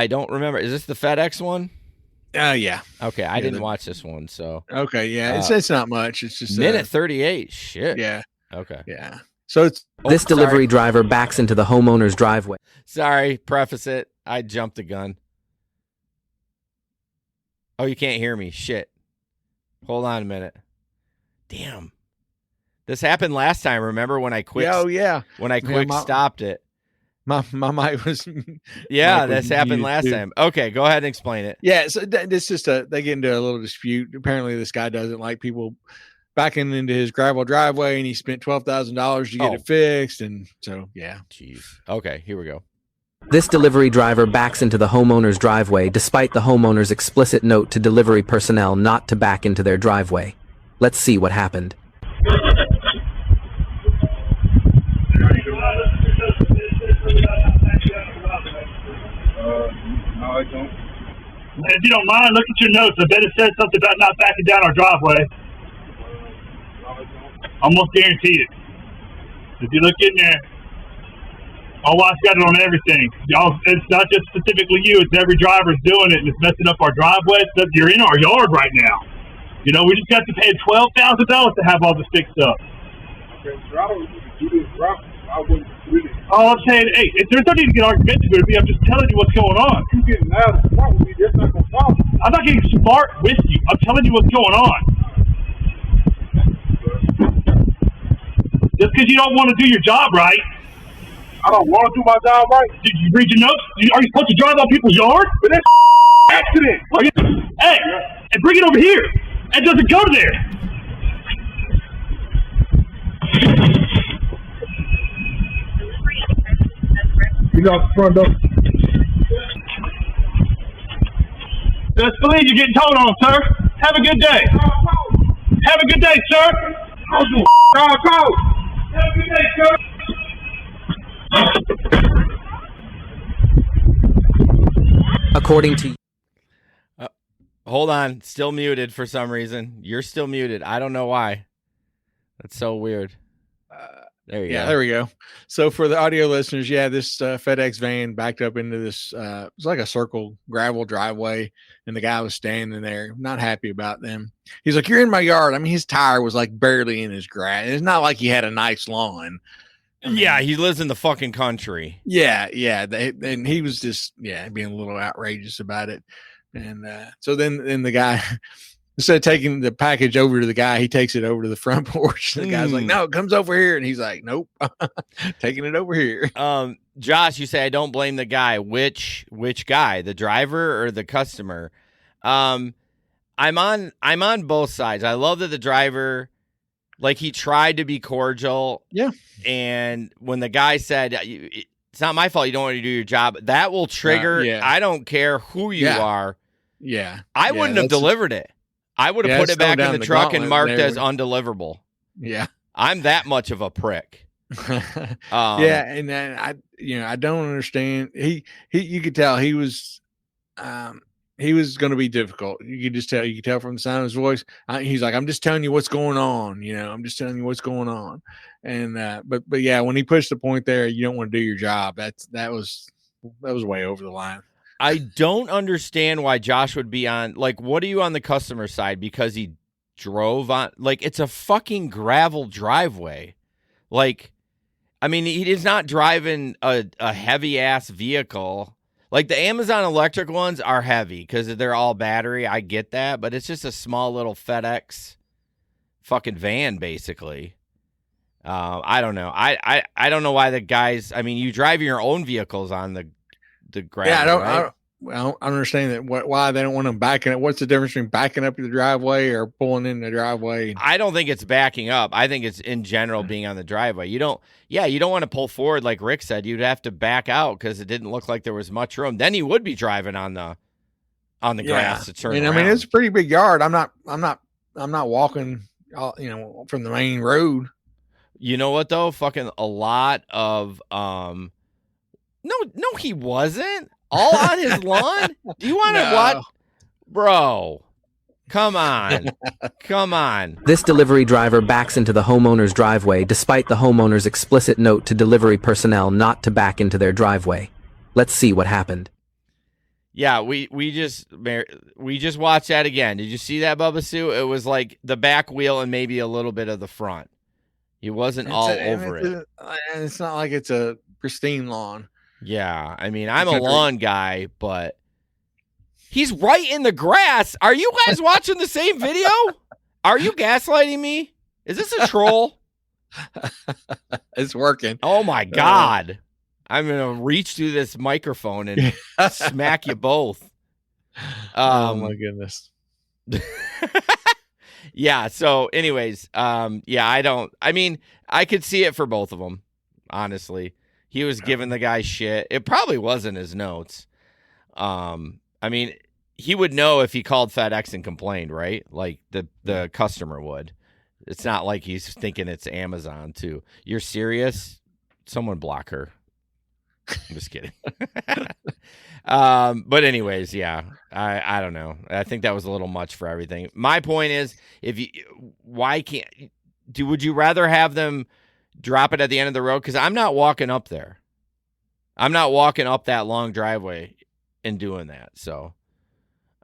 don't remember. Is this the FedEx one? Yeah. Okay, I didn't watch this one, so. Okay, yeah, it's not much. It's just minute 38. Shit. Yeah. Okay. Yeah. So it's this delivery driver backs into the homeowner's driveway. Sorry, preface it. I jumped the gun. Oh, you can't hear me. Shit. Hold on a minute. Damn. This happened last time. Remember when I quick? Oh yeah. When I quick stopped it. My mic was. Yeah, this happened last time. Okay, go ahead and explain it. Yeah, so it's just they get into a little dispute. Apparently, this guy doesn't like people backing into his gravel driveway, and he spent $12,000 to get it fixed, and so yeah. Jeez. Okay, here we go. This delivery driver backs into the homeowner's driveway despite the homeowner's explicit note to delivery personnel not to back into their driveway. Let's see what happened. No, I don't. If you don't mind, look at your notes. I bet it says something about not backing down our driveway. No, I don't. Almost guaranteed it. If you look in there, my wife's got it on everything. Y'all, it's not just specifically you. It's every driver's doing it, and it's messing up our driveway. You're in our yard right now. You know, we just got to pay $12,000 to have all this fixed up. Okay, so I don't need to do this right. I wouldn't really. Oh, I'm saying, hey, if there's no need to get argumentative with me, I'm just telling you what's going on. You getting mad and smart with me, that's not going to solve it. I'm not getting smart with you. I'm telling you what's going on. Just because you don't want to do your job right. I don't want to do my job right? Did you read your notes? Are you supposed to drive on people's yards? But that's accident. Hey, and bring it over here. It doesn't go there. You got the front door. Just believe you're getting told on, sir. Have a good day. Have a good day, sir. Have a good day, sir. According to Hold on. Still muted for some reason. You're still muted. I don't know why. That's so weird. There you go. Yeah, there we go. So for the audio listeners, this FedEx van backed up into this, it's like a circle gravel driveway, and the guy was standing there, not happy about them. He's like, "You're in my yard." I mean, his tire was like barely in his grass. It's not like he had a nice lawn. Yeah, he lives in the fucking country. Yeah. And he was just, being a little outrageous about it. And so then the guy, instead of taking the package over to the guy, he takes it over to the front porch. The guy's like, "No, it comes over here." And he's like, "Nope, taking it over here." Josh, you say I don't blame the guy. Which guy, the driver or the customer? I'm on both sides. I love that the driver, like, he tried to be cordial. Yeah. And when the guy said, "It's not my fault you don't want to do your job," that will trigger. I don't care who you are. Yeah. I wouldn't have delivered it. I would have put it back in the truck and marked as undeliverable. Yeah. I'm that much of a prick. And then I don't understand. You could tell he was going to be difficult. You could tell from the sound of his voice. He's like, "I'm just telling you what's going on. I'm just telling you what's going on." And, but when he pushed the point there, you don't want to do your job. That was way over the line. I don't understand why Josh would be on, like, what are you on the customer side? Because he drove on, like, it's a fucking gravel driveway. Like, I mean, he is not driving a heavy ass vehicle. Like, the Amazon electric ones are heavy because they're all battery. I get that, but it's just a small little FedEx fucking van, basically. I don't know. I don't know why the guys, I mean, you drive your own vehicles on the gravel. Yeah, right? I don't understand that. Why they don't want them backing up? What's the difference between backing up the driveway or pulling in the driveway? I don't think it's backing up. I think it's in general being on the driveway. You don't want to pull forward like Rick said. You'd have to back out because it didn't look like there was much room. Then he would be driving on the grass to turn around. I mean, it's a pretty big yard. I'm not walking, from the main road. You know what though? Fucking a lot of No, he wasn't. All on his lawn? Do you want to what? Bro, come on. Come on. this delivery driver backs into the homeowner's driveway despite the homeowner's explicit note to delivery personnel not to back into their driveway. Let's see what happened. Yeah, we just watched that again. Did you see that, Bubba Sue? It was like the back wheel and maybe a little bit of the front. He wasn't over it. And it's not like it's a pristine lawn. Yeah, I mean, I'm a lawn guy, but he's right in the grass. Are you guys watching the same video? Are you gaslighting me? Is this a troll? It's working. Oh, my God. I'm going to reach through this microphone and smack you both. Oh, my goodness. Yeah, so anyways, I could see it for both of them, honestly. He was giving the guy shit. It probably wasn't his notes. I mean, he would know if he called FedEx and complained, right? Like the customer would. It's not like he's thinking it's Amazon too. You're serious? Someone block her. I'm just kidding. But anyways, yeah, I don't know. I think that was a little much for everything. My point is, would you rather have them drop it at the end of the road? Because I'm not walking up there. I'm not walking up that long driveway and doing that. So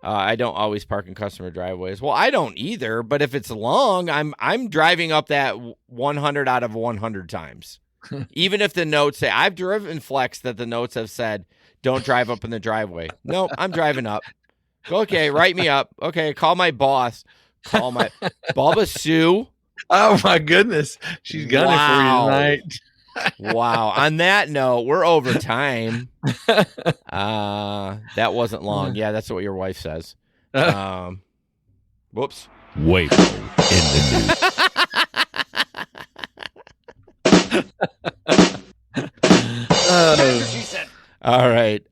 I don't always park in customer driveways. Well, I don't either. But if it's long, I'm driving up that 100 out of 100 times. Even if the notes say, I've driven Flex that the notes have said, don't drive up in the driveway. No, I'm driving up. Okay, write me up. Okay, call my boss. Call my Bubba Sue. Oh, my goodness. She's gunning for you tonight. Wow. On that note, we're over time. That wasn't long. Yeah, that's what your wife says. Whoops. Waymo in the news. All right.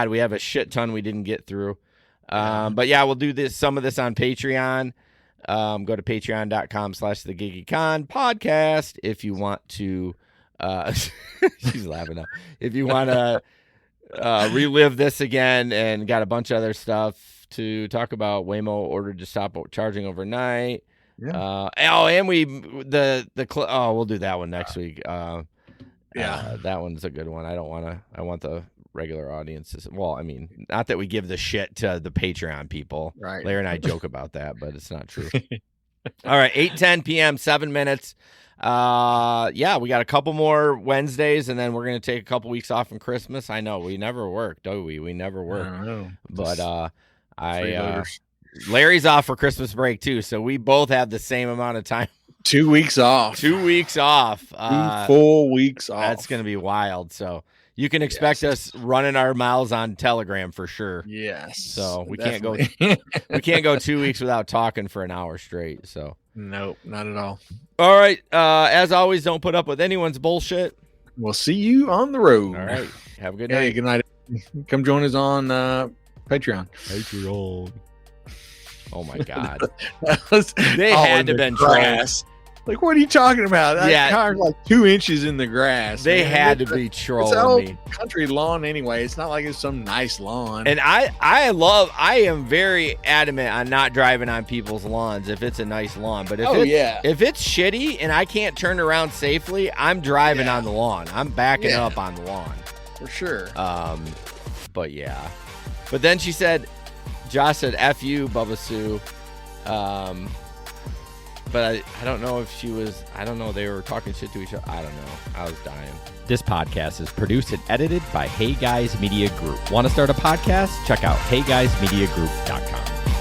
We have a shit ton we didn't get through. But yeah, we'll do some of this on Patreon. Go to patreon.com/thegiggycon podcast if you want to. She's laughing now. If you want to relive this again, and got a bunch of other stuff to talk about. Waymo ordered to stop charging overnight. Yeah. And we'll do that one next week. That one's a good one. I want the regular audiences. Well, I mean, not that we give the shit to the Patreon people. Right. Larry and I joke about that, but it's not true. All right, 8:10 p.m., 7 minutes. We got a couple more Wednesdays, and then we're gonna take a couple weeks off from Christmas. I know we never work, do we? We never work. I don't know. But Larry's off for Christmas break too, so we both have the same amount of time. 2 weeks off. 2 weeks off. 2 full weeks off. That's gonna be wild. So you can expect us running our mouths on Telegram for sure. Yes. So we definitely. can't go 2 weeks without talking for an hour straight. So nope, not at all. all right. As always, don't put up with anyone's bullshit. We'll see you on the road. All right. Have a good Hey, night. good night. Come join us on Patreon. Oh my God. They had to been grass. Like, what are you talking about? That Yeah. car's like 2 inches in the grass. They man. had to It's be It's an trolling old me. country lawn anyway. It's not like it's some nice lawn. And I am very adamant on not driving on people's lawns if it's a nice lawn. But if it's shitty and I can't turn around safely, I'm driving on the lawn. I'm backing up on the lawn. For sure. But yeah. But then she said, Josh said, F you, Bubba Sue. But I don't know if she was, I don't know, they were talking shit to each other. I don't know. I was dying. This podcast is produced and edited by Hey Guys Media Group. Want to start a podcast? Check out heyguysmediagroup.com.